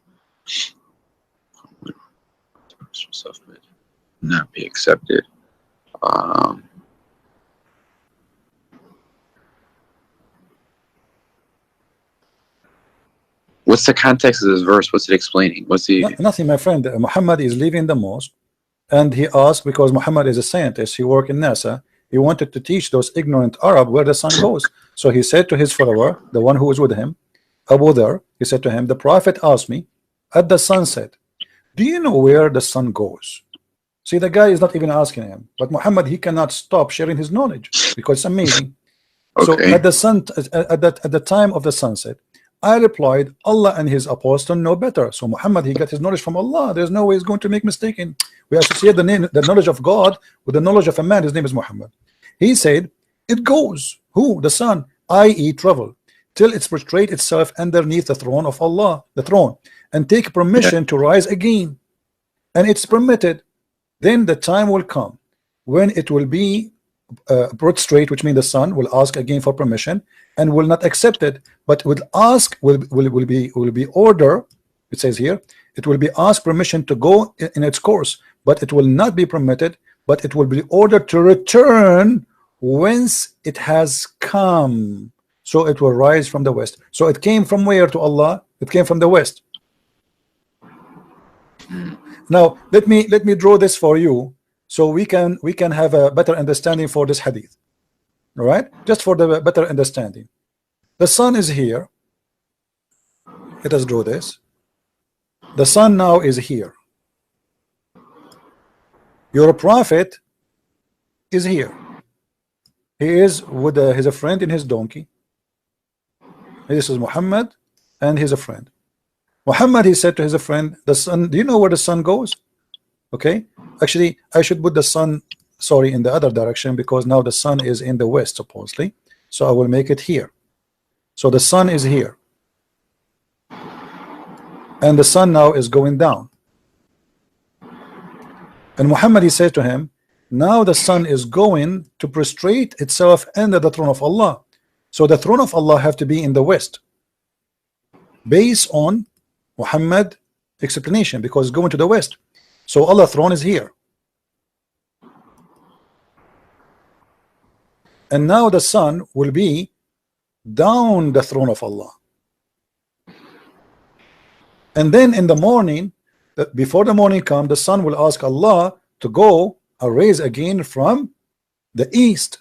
Speaker 1: not be accepted. What's the context of this verse? What's it explaining?
Speaker 2: Nothing, my friend. Muhammad is leaving the mosque, and he asked, because Muhammad is a scientist, he worked in NASA. He wanted to teach those ignorant Arab where the sun goes. So he said to his follower, the one who was with him, Abu Dhar, he said to him, the prophet asked me at the sunset, do you know where the sun goes? See, the guy is not even asking him, but Muhammad, he cannot stop sharing his knowledge because it's amazing.
Speaker 1: Okay.
Speaker 2: So at the time of the sunset, I replied, Allah and his apostle know better. So Muhammad, he got his knowledge from Allah. There's no way he's going to make mistaken. We associate the knowledge of God with the knowledge of a man. His name is Muhammad. He said, it goes, who? The sun, i.e. travel, till it's prostrate itself underneath the throne of Allah, the throne, and take permission to rise again. And it's permitted. Then the time will come when it will be prostrate, which means the sun will ask again for permission and will not accept it, but will ask, will be order. It says here, It will be asked permission to go in its course, but it will not be permitted, but it will be ordered to return whence it has come. So it will rise from the west. So it came from where to Allah? It came from the west. Now let me draw this for you, so we can have a better understanding for this hadith. All right, just for the better understanding. The sun is here. Let us draw this. The sun now is here. Your prophet is here. He is with he's a friend in his donkey. This is Muhammad, and he's a friend. Muhammad, he said to his friend, the sun, do you know where the sun goes? Okay, actually I should put the sun, sorry, in the other direction, because now the sun is in the west supposedly, so I will make it here. So the sun is here, and the sun now is going down, and Muhammad, he said to him, now the sun is going to prostrate itself under the throne of Allah. So the throne of Allah have to be in the west, based on Muhammad explanation, because it's going to the west. So Allah's throne is here, and now the sun will be down the throne of Allah. And then in the morning, before the morning come, the sun will ask Allah to go arise again from the east,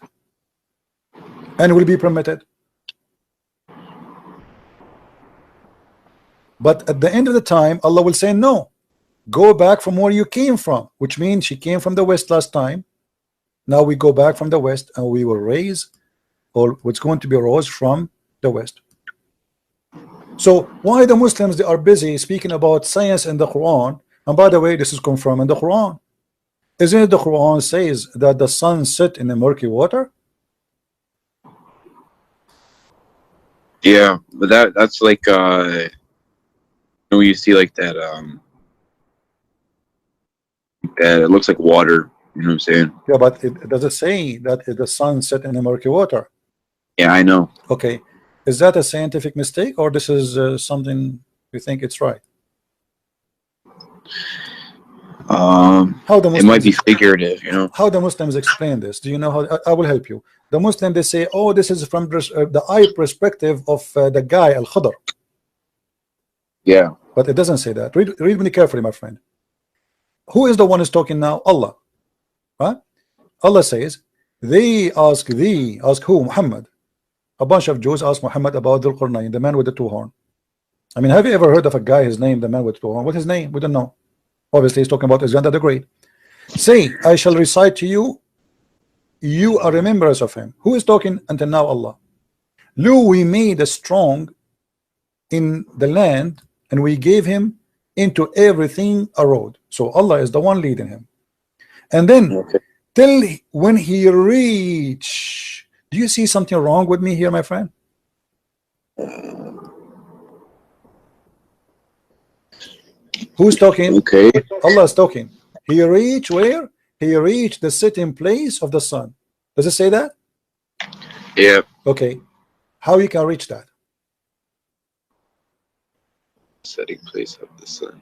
Speaker 2: and will be permitted. But at the end of the time, Allah will say, no, go back from where you came from, which means she came from the west last time. Now we go back from the west, and we will raise, or what's going to be rose from the west. So why the Muslims, they are busy speaking about science in the Quran? And by the way, this is confirmed in the Quran. Isn't it the Quran says that the sun set in the murky water?
Speaker 1: Yeah, but that's like you see like that that it looks like water, you know what I'm saying?
Speaker 2: Yeah, but does it say that the sun set in the murky water?
Speaker 1: Yeah, I know.
Speaker 2: Okay, is that a scientific mistake, or this is something you think it's right? How the Muslims,
Speaker 1: it might be figurative, you know.
Speaker 2: How the Muslims explain this? Do you know how? I will help you. The Muslim, they say, oh, this is from the eye perspective of the guy Al-Khadr.
Speaker 1: Yeah,
Speaker 2: but it doesn't say that. Read me carefully, my friend. Who is the one who's talking now? Allah. Right? Allah says, they ask thee, ask who? Muhammad. A bunch of Jews ask Muhammad about Dhul Qarnayn, the man with the two horn. I mean, have you ever heard of a guy, his name, the man with two horn? What's his name? We don't know. Obviously, he's talking about Alexander the Great. Say, I shall recite to you, you are remembrance of him. Who is talking until now? Allah. Lo, we made a strong in the land, and we gave him into everything a road. So Allah is the one leading him. And then till when he reach, do you see something wrong with me here, my friend? Who's talking?
Speaker 1: Okay.
Speaker 2: Allah is talking. He reached where? He reached the sitting place of the sun. Does it say that?
Speaker 1: Yeah.
Speaker 2: Okay. How you can reach that?
Speaker 1: Setting place of the sun.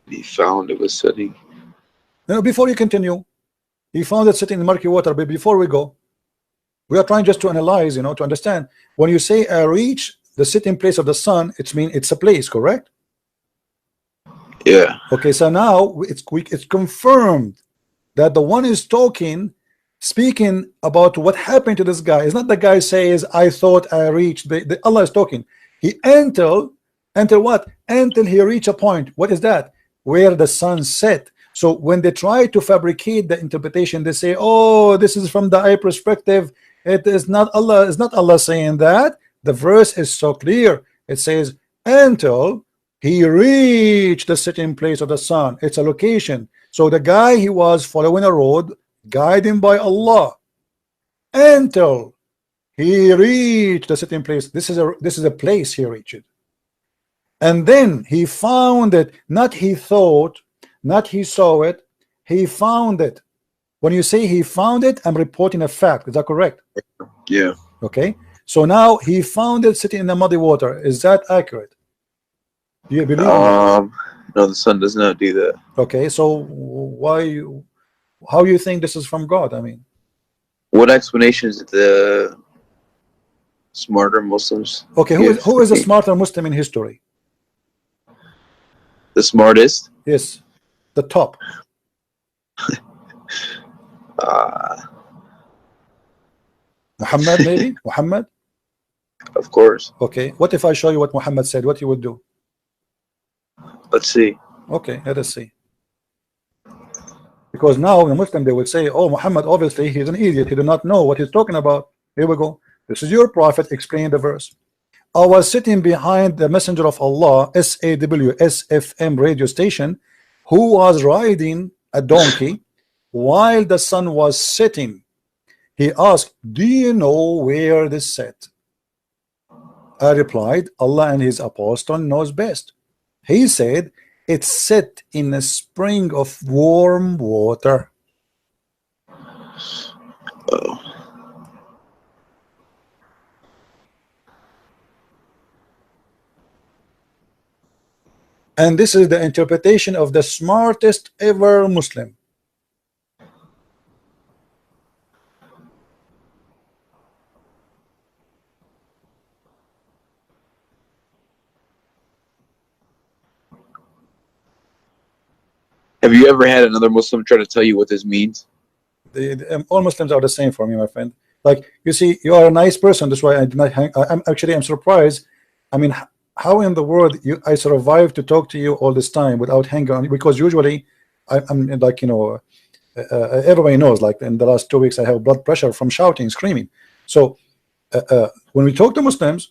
Speaker 1: He found it was setting.
Speaker 2: No, before you continue, he found it sitting in murky water. But before we go, we are trying just to analyze, you know, to understand. When you say I reach the sitting place of the sun, it means it's a place, correct?
Speaker 1: Yeah.
Speaker 2: Okay, so now it's confirmed that the one is talking, speaking about what happened to this guy. It's not the guy says, I thought I reached. Allah is talking. He until what? Until he reached a point. What is that? Where the sun set. So when they try to fabricate the interpretation, they say, oh, this is from the eye perspective. It is not Allah. It's not Allah saying that. The verse is so clear. It says, until he reached the sitting place of the sun. It's a location. So the guy, he was following a road guided by Allah until he reached the sitting place. This is a place he reached, and then he found it. Not he thought, not he saw it, he found it. When you say he found it, I'm reporting a fact. Is that correct?
Speaker 1: Yeah.
Speaker 2: Okay, so now he found it sitting in the muddy water. Is that accurate? Do you believe in that?
Speaker 1: No, the sun does not do that.
Speaker 2: Okay, so why, how you think this is from God? I mean,
Speaker 1: What explanations did the smarter Muslims
Speaker 2: okay,
Speaker 1: give?
Speaker 2: who is a smarter Muslim in history?
Speaker 1: The smartest?
Speaker 2: Yes, the top.
Speaker 1: Uh,
Speaker 2: Muhammad, maybe? Muhammad?
Speaker 1: of course.
Speaker 2: Okay, what if I show you what Muhammad said? What you would do?
Speaker 1: Let's see.
Speaker 2: Okay, let us see. Because now the Muslim, they will say, oh, Muhammad, obviously he's an idiot, he did not know what he's talking about. Here we go. This is your prophet explaining the verse. I was sitting behind the messenger of Allah, SAW SFM radio station, who was riding a donkey while the sun was setting. He asked, do you know where this set? I replied, Allah and his apostle knows best. He said, it's set in a spring of warm water.
Speaker 1: Oh.
Speaker 2: And this is the interpretation of the smartest ever Muslim.
Speaker 1: Have you ever had another Muslim try to tell you what this means?
Speaker 2: All Muslims are the same for me, my friend. Like, you see, you are a nice person. That's why I did not hang. I'm surprised. I mean, how in the world I survived to talk to you all this time without hanging on? Because usually I'm like, you know, everybody knows, like in the last 2 weeks I have blood pressure from shouting, screaming. So when we talk to Muslims,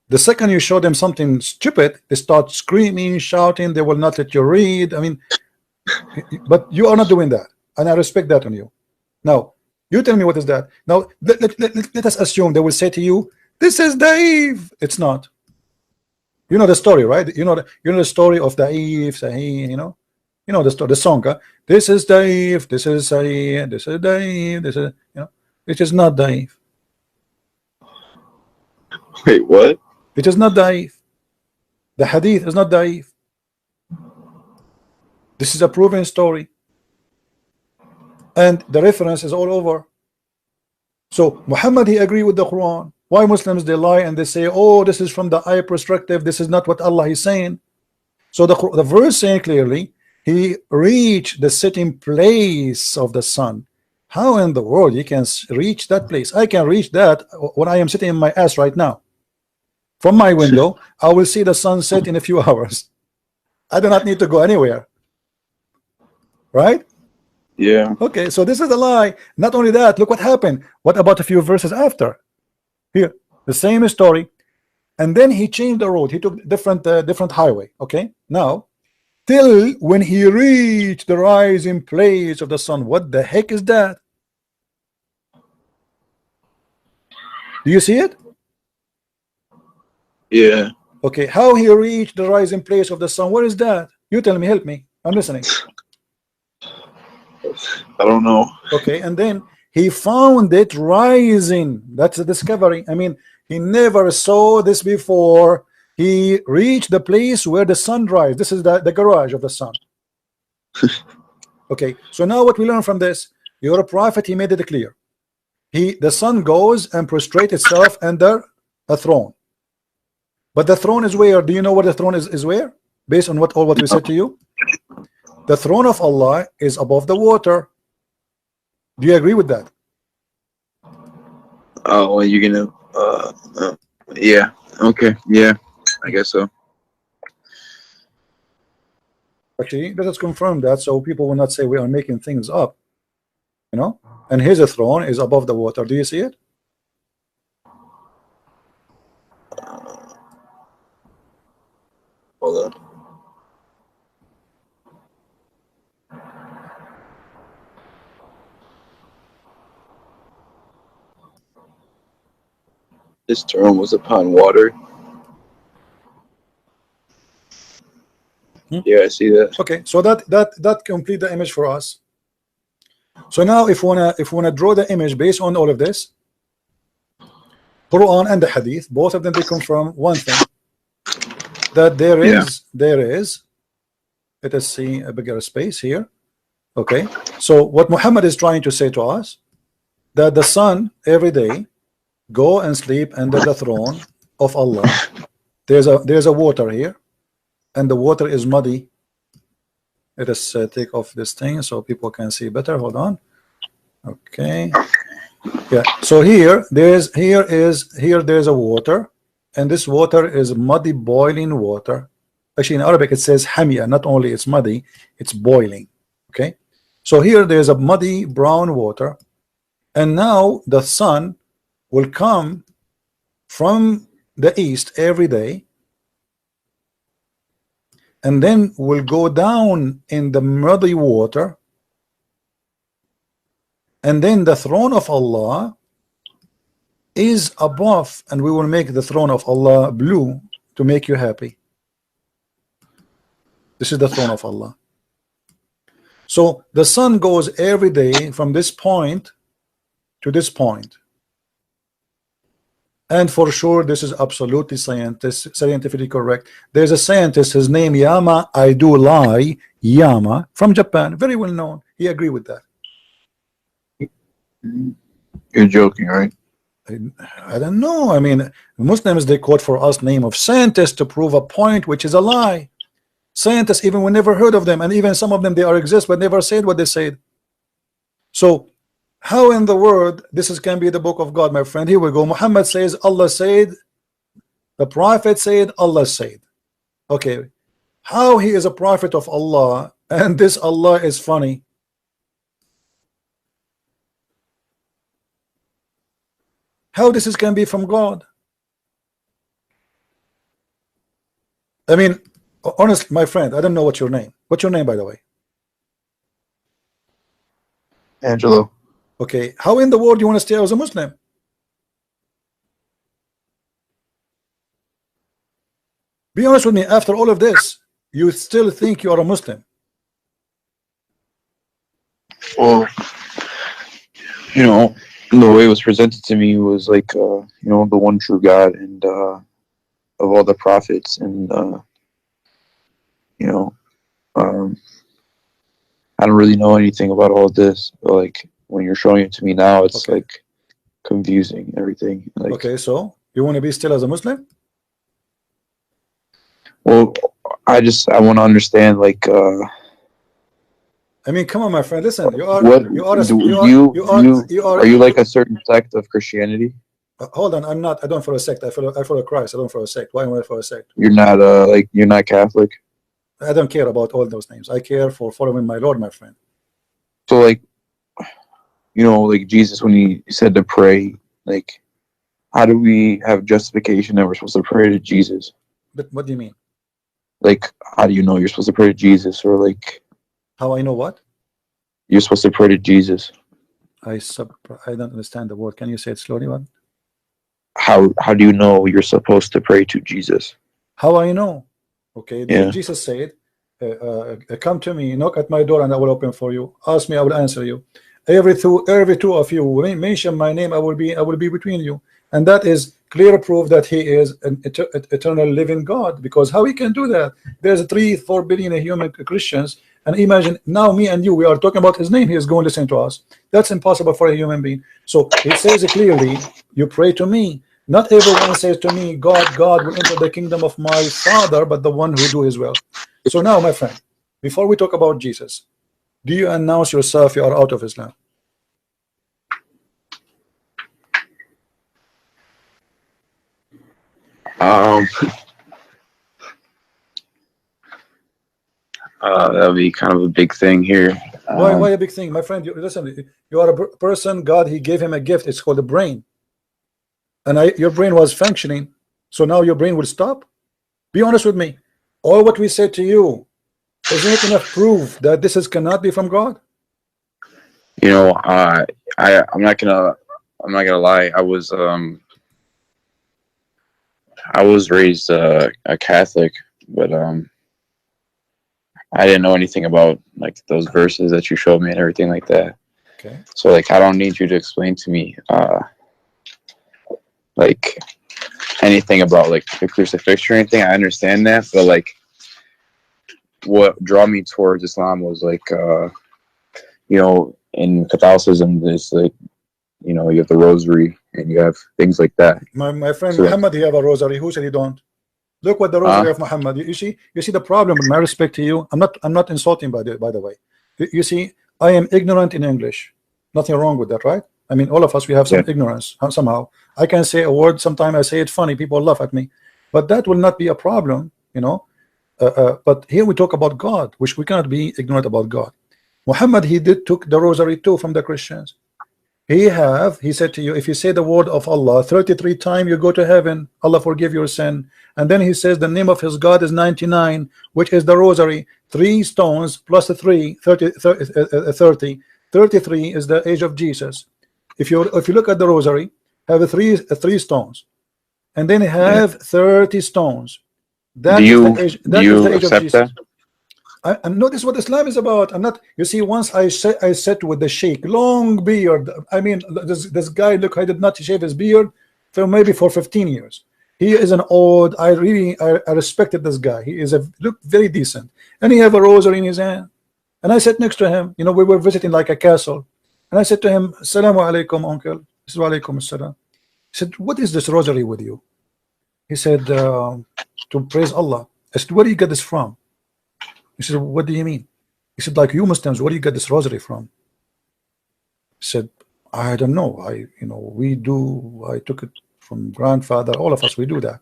Speaker 2: the second you show them something stupid, they start screaming, shouting. They will not let you read. I mean, but you are not doing that, and I respect that on you. Now you tell me, what is that? Now let us assume they will say to you, this is Dave. It's not. You know the story, right? You know the story of Dave, Sahih, you know the story, the song. This is Dave, this is Sahih, this is Dave, this is, you know, it is not Dave.
Speaker 1: Wait, what?
Speaker 2: It is not Dave. The hadith is not Dave. This is a proven story, and the reference is all over. So Muhammad, he agreed with the Quran. Why Muslims, they lie and they say, oh, this is from the eye perspective, this is not what Allah is saying. So the verse saying clearly, he reached the sitting place of the sun. How in the world you can reach that place? I can reach that when I am sitting in my ass right now. From my window, I will see the sunset in a few hours. I do not need to go anywhere. Right?
Speaker 1: Yeah.
Speaker 2: Okay, so this is a lie. Not only that, look what happened. What about a few verses after? Here, the same story, and then he changed the road. He took different highway. Okay, now till when he reached the rising place of the sun. What the heck is that? Do you see it?
Speaker 1: Yeah.
Speaker 2: Okay, how he reached the rising place of the sun? What is that? You tell me, help me. I'm listening.
Speaker 1: I don't know.
Speaker 2: Okay, and then he found it rising. That's a discovery. I mean, he never saw this before. He reached the place where the sun rises. This is the garage of the sun. Okay, so now what we learn from this, you're a prophet, he made it clear. The sun goes and prostrates itself under a throne. But the throne is where? Do you know where the throne is where? Based on what we said to you? The throne of Allah is above the water. Do you agree with that?
Speaker 1: Oh, well, you're gonna yeah, okay, yeah, I guess so.
Speaker 2: Actually, let us confirm that so people will not say we are making things up, you know. And his throne is above the water. Do you see it?
Speaker 1: Hold on. His throne was upon water. Yeah, I see that.
Speaker 2: Okay, so that complete the image for us. So now if we wanna draw the image based on all of this, Quran and the Hadith, both of them, they confirm one thing. that there
Speaker 1: Yeah.
Speaker 2: is, let us see a bigger space here. Okay, so what Muhammad is trying to say to us, that the sun every day go and sleep under the throne of Allah. There's a water here, and the water is muddy. Let us take off this thing so people can see better. Hold on. Okay. Yeah. So here there's a water, and this water is muddy, boiling water. Actually, in Arabic it says hamia. Not only it's muddy, it's boiling. Okay. So here there's a muddy brown water, and now the sun will come from the east every day, and then will go down in the muddy water, and then the throne of Allah is above, and we will make the throne of Allah blue to make you happy. This is the throne of Allah. So the sun goes every day from this point to this point, and for sure this is absolutely scientifically correct. There's a scientist, his name Yama I do lie Yama, from Japan, very well known. He agreed with that.
Speaker 1: You're joking, right?
Speaker 2: I don't know. I mean, Muslims, they quote for us name of scientists to prove a point which is a lie. Scientists, even we never heard of them, and even some of them, they are exist but never said what they said. So how in the world this can be the book of God, my friend? Here we go. Muhammad says Allah said, the prophet said, Allah said. Okay, how he is a prophet of Allah and this Allah is funny? How this can be from God? I mean, honestly, my friend, I don't know what's your name. What's your name, by the way?
Speaker 1: Angelo.
Speaker 2: Okay, how in the world do you want to stay as a Muslim? Be honest with me, after all of this, you still think you are a Muslim?
Speaker 1: Well, you know, the way it was presented to me was like, you know, the one true God and of all the prophets, and you know, I don't really know anything about all this, but like when you're showing it to me now, it's
Speaker 2: okay,
Speaker 1: like confusing everything. Like,
Speaker 2: okay, so you want to be still as a Muslim?
Speaker 1: well, I want to understand, like,
Speaker 2: I mean, come on, my friend. Listen,
Speaker 1: what are you like a certain sect of Christianity?
Speaker 2: Hold on, I'm not. I don't follow a sect. I follow Christ. I don't follow a sect. Why am I follow a sect?
Speaker 1: You're not like, you're not Catholic.
Speaker 2: I don't care about all those names. I care for following my Lord, my friend.
Speaker 1: So like, you know, like Jesus, when he said to pray, like, how do we have justification that we're supposed to pray to Jesus?
Speaker 2: But what do you mean?
Speaker 1: Like, how do you know you're supposed to pray to Jesus? Or like,
Speaker 2: How I know what?
Speaker 1: you're supposed to pray to Jesus?
Speaker 2: I don't understand the word. Can you say it slowly, one?
Speaker 1: How do you know you're supposed to pray to Jesus?
Speaker 2: How I know? Okay,
Speaker 1: Yeah.
Speaker 2: Jesus said, come to me, knock at my door, and I will open for you. Ask me, I will answer you. Every two of you mention my name, I will be between you. And that is clear proof that he is an eternal living God. Because how he can do that? There's 3-4 billion human Christians, and imagine now me and you, we are talking about his name, he is going to listen to us. That's impossible for a human being. So he says clearly, you pray to me. Not everyone says to me, God will enter the kingdom of my Father, but the one who do his will. So now, my friend, before we talk about Jesus, do you announce yourself you are out of Islam?
Speaker 1: That would be kind of a big thing here.
Speaker 2: Why a big thing, my friend? Listen, you are a person. God, he gave him a gift. It's called a brain, and your brain was functioning. So now your brain will stop. Be honest with me. All what we said to you, isn't it enough proof that this cannot be from God?
Speaker 1: You know, I'm not gonna lie. I was raised a Catholic, but I didn't know anything about like those verses that you showed me and everything like that.
Speaker 2: Okay.
Speaker 1: So like, I don't need you to explain to me like anything about like the crucifixion or anything. I understand that, but like what draw me towards Islam was like in Catholicism there's like you have the rosary and you have things like that.
Speaker 2: My friend
Speaker 1: So
Speaker 2: Muhammad, he have a rosary. Who said he don't? Look what the rosary of Muhammad. You see the problem. With my respect to you, I'm not insulting by the way. You see, I am ignorant in English. Nothing wrong with that, right? I mean, all of us, we have some ignorance somehow. I can say a word. Sometimes I say it funny. People laugh at me, but that will not be a problem, but here we talk about God, which we cannot be ignorant about God. Muhammad, he took the rosary too from the Christians. He said to you, if you say the word of Allah 33 times, you go to heaven. Allah forgive your sin. And then he says the name of his God is 99, which is the rosary. 3 stones plus 30. 33 is the age of Jesus. If you look at the rosary, have three stones, and then have 30 stones. That is the age of Jesus. I notice what Islam is about. I'm not. You see, once I sat with the sheikh, long beard. I mean, this guy. Look, I did not shave his beard for maybe 15 years. He is an old. I respected this guy. He looked very decent, and he have a rosary in his hand. And I sat next to him. We were visiting like a castle, and I said to him, "Assalamu alaikum, uncle." He said, "Wa alaikum assalam." He said, "What is this rosary with you?" He said, "To praise Allah." I said, "Where do you get this from?" He said, "What do you mean?" He said, "Like you Muslims, where do you get this rosary from?" He said, "I don't know. I took it from grandfather. All of us, we do that."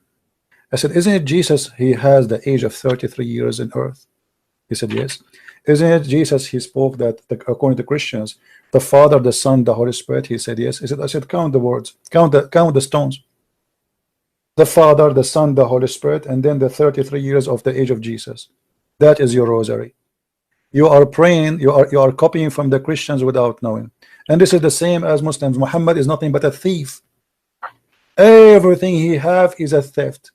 Speaker 2: I said, "Isn't it Jesus? He has the age of 33 years in earth." He said, "Yes." "Isn't it Jesus? He spoke that according to Christians, the Father, the Son, the Holy Spirit." He said, "Yes." I said, "Count the words, count the stones. The Father, the Son, the Holy Spirit, and then the 33 years of the age of Jesus. That is your rosary. You are praying, you are copying from the Christians without knowing. And this is the same as Muslims. Muhammad is nothing but a thief. Everything he have is a theft.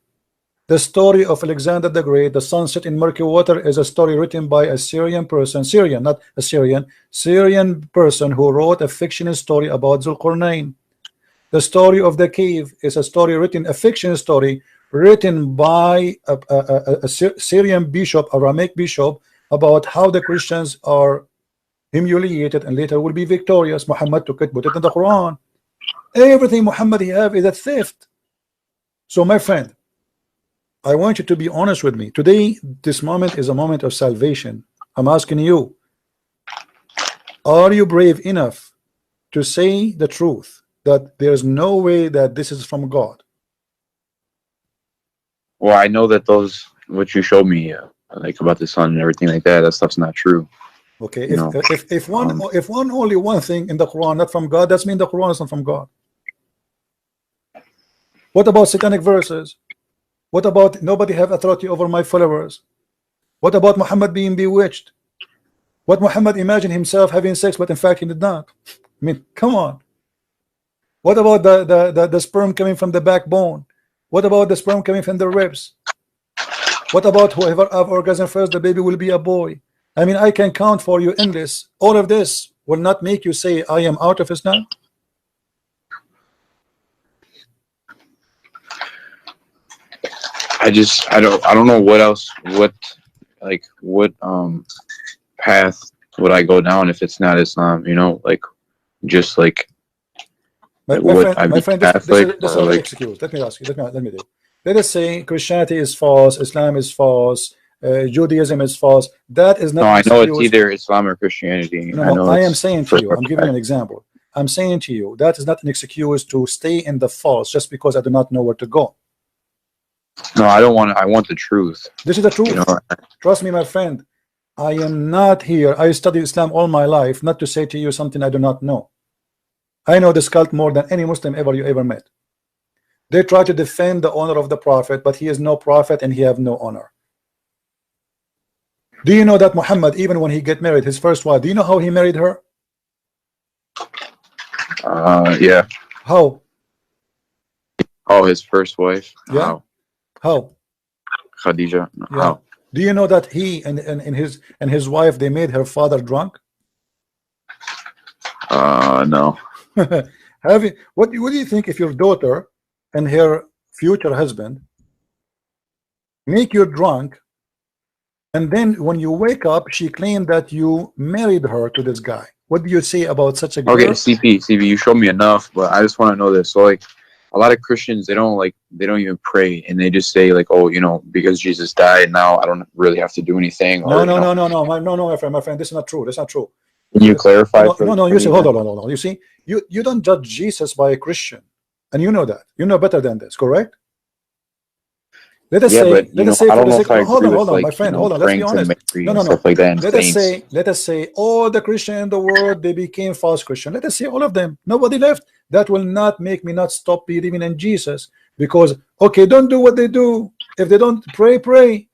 Speaker 2: The story of Alexander the Great, the sunset in murky water, is a story written by a Syrian person, not Assyrian, Syrian person who wrote a fictional story about Zulqarnain. The story of the cave is a story written, a fictional story written by a Syrian bishop, Aramaic bishop, about how the Christians are humiliated and later will be victorious. Muhammad took it, put it in the Quran. Everything Muhammad he have is a theft. So my friend, I want you to be honest with me. Today, this moment is a moment of salvation. I'm asking you, are you brave enough to say the truth, that there's no way that this is from God?
Speaker 1: Well, I know that what you showed me, like about the sun and everything like that stuff's not true.
Speaker 2: Okay, if only one thing in the Quran not from God, that's mean the Quran is not from God. What about satanic verses? What about nobody have authority over my followers? What about Muhammad being bewitched? What Muhammad imagined himself having sex, but in fact he did not? I mean, come on. What about the sperm coming from the backbone? What about the sperm coming from the ribs? What about whoever have orgasm first, the baby will be a boy? I mean, I can count for you endless. All of this will not make you say I am out of Islam.
Speaker 1: I don't know what else, what path would I go down if it's not Islam, just like
Speaker 2: my friend, this is an excuse. Let me ask you. Let me do. Let us say Christianity is false, Islam is false, Judaism is false. That is not.
Speaker 1: No, I know it's either Islam or Christianity.
Speaker 2: No, I am saying to you, I'm giving you an example. I'm saying to you that is not an excuse to stay in the false just because I do not know where to go.
Speaker 1: No, I don't want to. I want the truth.
Speaker 2: This is the truth. Trust me, my friend. I am not here. I studied Islam all my life, not to say to you something I do not know. I know this cult more than any Muslim you ever met. They try to defend the honor of the Prophet, but he is no prophet and he have no honor. Do you know that Muhammad, even when he get married, his first wife, do you know how he married her?
Speaker 1: Yeah.
Speaker 2: How?
Speaker 1: Oh, his first wife.
Speaker 2: Yeah. How?
Speaker 1: Khadija.
Speaker 2: Yeah.
Speaker 1: How?
Speaker 2: Do you know that he and his wife, they made her father drunk?
Speaker 1: No.
Speaker 2: What do you think if your daughter and her future husband, make you drunk, and then when you wake up, she claimed that you married her to this guy. What do you say about such a girl?
Speaker 1: Okay, CP, you showed me enough, but I just want to know this. So, like, a lot of Christians, they don't even pray, and they just say, like, oh, because Jesus died, now I don't really have to do anything.
Speaker 2: No, my friend, this is not true. That's not true.
Speaker 1: Can you clarify?
Speaker 2: No, you see, hold on. You see, you don't judge Jesus by a Christian, and you know that. You know better than this, correct? Let us say,
Speaker 1: I don't know if I agree
Speaker 2: hold on,
Speaker 1: with,
Speaker 2: my friend, hold on. Let's be honest. No.
Speaker 1: Stuff like that, and
Speaker 2: Let us say all the Christians in the world, they became false Christian. Let us say all of them. Nobody left. That will not make me not stop believing in Jesus, because okay, don't do what they do. If they don't pray, pray.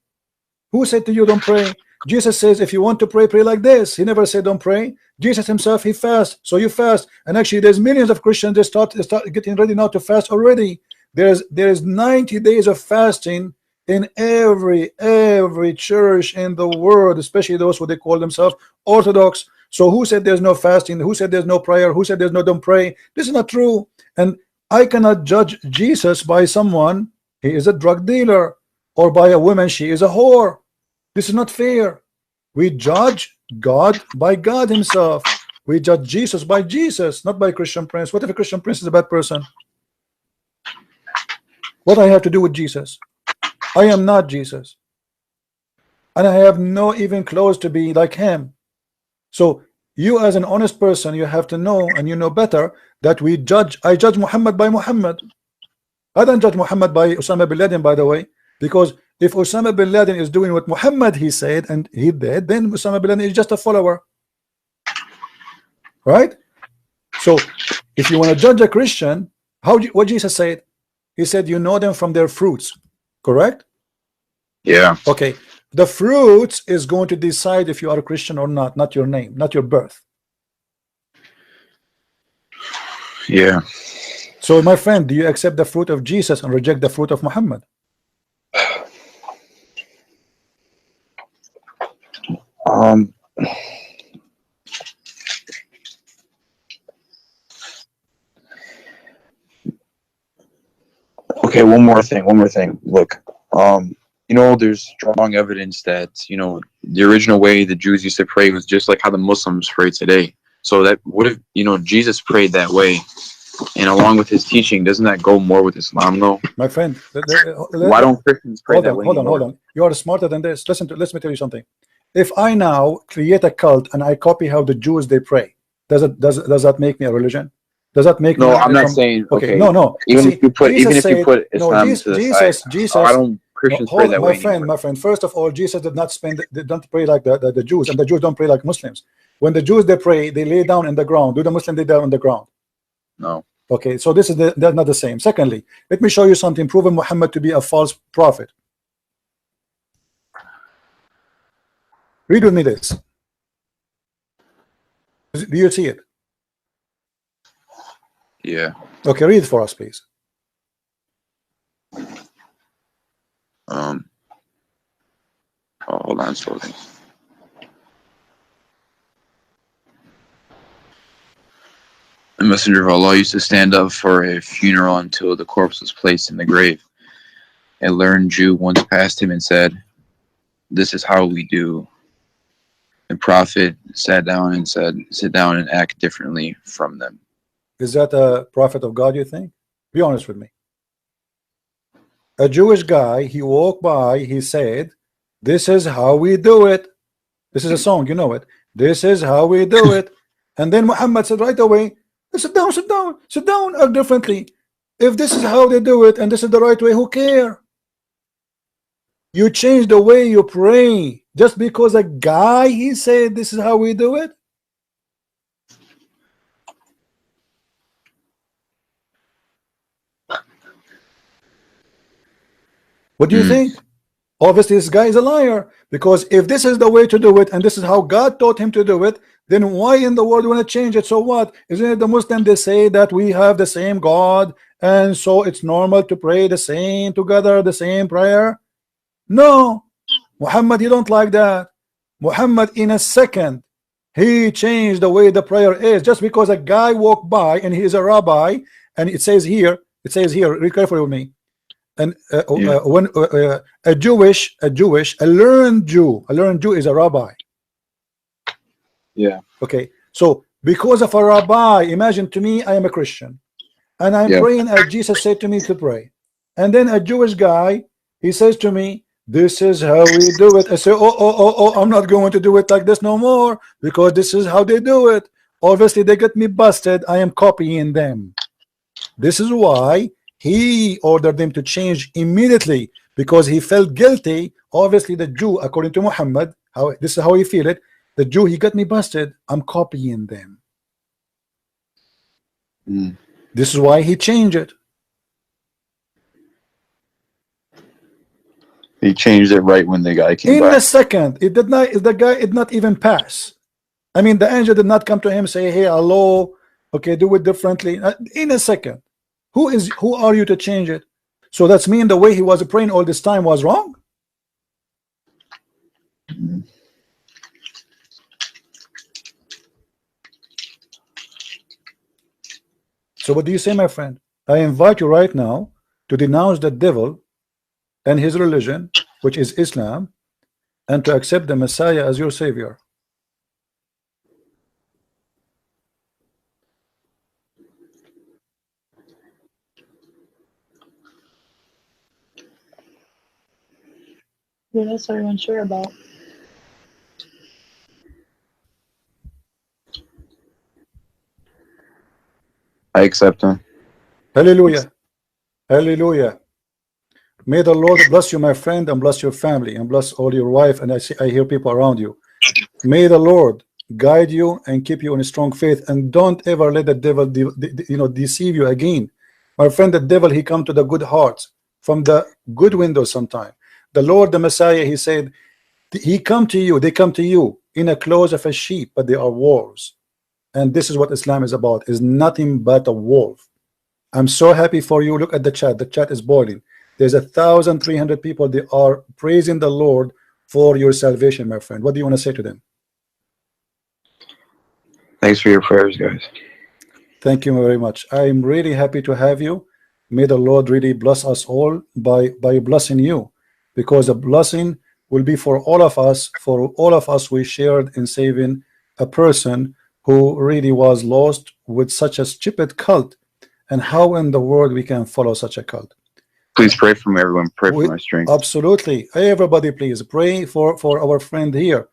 Speaker 2: Who said to you don't pray? Jesus says if you want to pray, pray like this. He never said don't pray. Jesus himself, he fasts, so you fast. And actually, there's millions of Christians. They start getting ready now to fast already. There is 90 days of fasting in every church in the world, especially those who they call themselves Orthodox. So who said there's no fasting? Who said there's no prayer? Who said there's no don't pray? This is not true. And I cannot judge Jesus by someone, he is a drug dealer, or by a woman, she is a whore. This is not fair. We judge God by God himself. We judge Jesus by Jesus, not by Christian Prince. What if a Christian Prince is a bad person? What I have to do with Jesus? I am not Jesus, and I have no even close to be like him. So you, as an honest person, you have to know, and you know better, that I judge Muhammad by Muhammad. I don't judge Muhammad by Osama bin Laden, by the way, because if Osama bin Laden is doing what Muhammad he said and he did, then Osama bin Laden is just a follower, right? So if you want to judge a Christian, what Jesus said? He said you know them from their fruits, correct?
Speaker 1: Yeah.
Speaker 2: Okay. The fruits is going to decide if you are a Christian or not your name, not your birth.
Speaker 1: Yeah.
Speaker 2: So my friend, do you accept the fruit of Jesus and reject the fruit of Muhammad?
Speaker 1: Okay, one more thing. Look, there's strong evidence that, the original way the Jews used to pray was just like how the Muslims pray today. So that what if, Jesus prayed that way, and along with his teaching, doesn't that go more with Islam though?
Speaker 2: My friend,
Speaker 1: why don't Christians pray that way anymore?
Speaker 2: Hold on. You are smarter than this. Let me tell you something. If I now create a cult and I copy how the Jews they pray, does that make me a religion? Does that make
Speaker 1: no? I'm not saying okay.
Speaker 2: No.
Speaker 1: Even if you put Islam to the side,
Speaker 2: Jesus.
Speaker 1: I don't Christians pray that way anymore.
Speaker 2: My friend. First of all, Jesus did not pray like the Jews, and the Jews don't pray like Muslims. When the Jews they pray, they lay down in the ground. Do the Muslims lay down on the ground?
Speaker 1: No.
Speaker 2: Okay, so they're not the same. Secondly, let me show you something proving Muhammad to be a false prophet. Read with me this. Do you see it?
Speaker 1: Yeah.
Speaker 2: Okay, read it for us, please.
Speaker 1: Hold on, slowly. The messenger of Allah used to stand up for a funeral until the corpse was placed in the grave. A learned Jew once passed him and said, "This is how we do." The Prophet sat down and said, "Sit down and act differently from them."
Speaker 2: Is that a prophet of God, you think? Be honest with me. A Jewish guy, he walked by, he said, "This is how we do it." This is a song, you know it. "This is how we do it." And then Muhammad said right away, "Sit down, act differently." If this is how they do it and this is the right way, who care? You change the way you pray just because a guy he said this is how we do it. What do you think? Obviously this guy is a liar, because if this is the way to do it and this is how God taught him to do it, then why in the world you want to change it? So what? Isn't it the Muslim they say that we have the same God and so it's normal to pray the same together, the same prayer? No, Muhammad, you don't like that. Muhammad in a second he changed the way the prayer is, just because a guy walked by and he is a rabbi, and it says here, read carefully with me. and
Speaker 1: Yeah.
Speaker 2: when a learned Jew is a rabbi.
Speaker 1: Yeah.
Speaker 2: Okay, so because of a rabbi, imagine to me, I am a Christian, and I'm
Speaker 1: Yeah.
Speaker 2: praying as Jesus said to me to pray, and then a Jewish guy, he says to me, this is how we do it. I say, oh, I'm not going to do it like this no more, because this is how they do it. Obviously they get me busted. I am copying them. This is why he ordered them to change immediately, because he felt guilty. Obviously the Jew, according to Muhammad, how this is how he feel it, the Jew, he got me busted, I'm copying them.
Speaker 1: Mm.
Speaker 2: This is why he changed it.
Speaker 1: He changed it right when the guy came
Speaker 2: In a
Speaker 1: back.
Speaker 2: second. It did not, the guy did not even pass. I mean, the angel did not come to him, say, hey, hello, okay, do it differently. In a second. Who are you to change it? So that's mean the way he was praying all this time was wrong? So what do you say, my friend? I invite you right now to denounce the devil and his religion, which is Islam, and to accept the Messiah as your savior.
Speaker 3: What else are you unsure about?
Speaker 1: I accept him.
Speaker 2: Hallelujah. Hallelujah. May the Lord bless you, my friend, and bless your family, and bless all your wife. And I hear people around you. May the Lord guide you and keep you in a strong faith, and don't ever let the devil deceive you again. My friend, the devil, he come to the good hearts from the good window sometime. The Lord, the Messiah, he said, he come to you, they come to you in a clothes of a sheep, but they are wolves. And this is what Islam is about, is nothing but a wolf. I'm so happy for you. Look at the chat. The chat is boiling. There's 1,300 people. They are praising the Lord for your salvation, my friend. What do you want to say to them?
Speaker 1: Thanks for your prayers, guys.
Speaker 2: Thank you very much. I'm really happy to have you. May the Lord really bless us all by blessing you, because a blessing will be for all of us. For all of us, we shared in saving a person who really was lost with such a stupid cult. And how in the world we can follow such a cult?
Speaker 1: Please pray for me, everyone. Pray for my strength.
Speaker 2: Absolutely. Everybody, please pray for our friend here.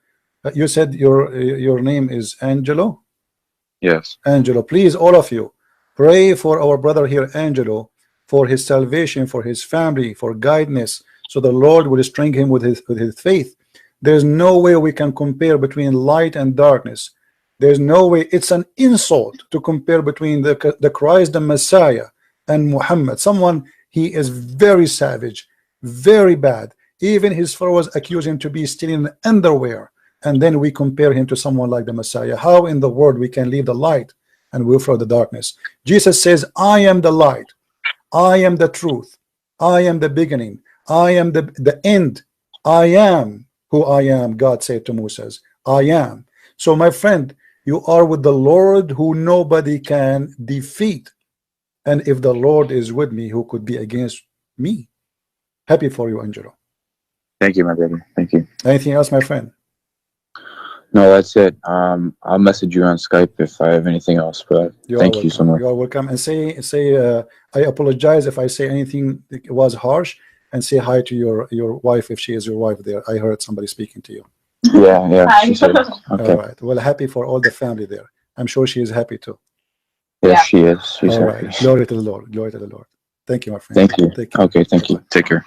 Speaker 2: You said your name is Angelo?
Speaker 1: Yes.
Speaker 2: Angelo, please, all of you, pray for our brother here, Angelo, for his salvation, for his family, for guidance, so the Lord will strengthen him with his faith. There's no way we can compare between light and darkness. There's no way. It's an insult to compare between the Christ, the Messiah, and Muhammad. Someone, he is very savage, very bad. Even his followers accuse him to be stealing underwear, and then we compare him to someone like the Messiah. How in the world we can leave the light and will follow the darkness? Jesus says, I am the light, I am the truth, I am the beginning, I am the end, I am who I am. God said to Moses, I am. So my friend, you are with the Lord who nobody can defeat. And if the Lord is with me, who could be against me? Happy for you, Angelo.
Speaker 1: Thank you, my brother. Thank you.
Speaker 2: Anything else, my friend?
Speaker 1: No, that's it. I'll message you on Skype if I have anything else, but thank you so much.
Speaker 2: You are welcome. And say I apologize if I say anything that was harsh, and say hi to your wife if she is your wife there. I heard somebody speaking to you.
Speaker 1: Yeah, she said. Okay.
Speaker 2: All right. Well, happy for all the family there. I'm sure she is happy too.
Speaker 1: Yes, she is. She's
Speaker 2: All
Speaker 1: happy.
Speaker 2: right. Glory to the Lord. Glory to the Lord. Thank you, my friend.
Speaker 1: Thank you.
Speaker 2: Take care.
Speaker 1: Okay, thank you.
Speaker 2: Bye-bye.
Speaker 1: Take care.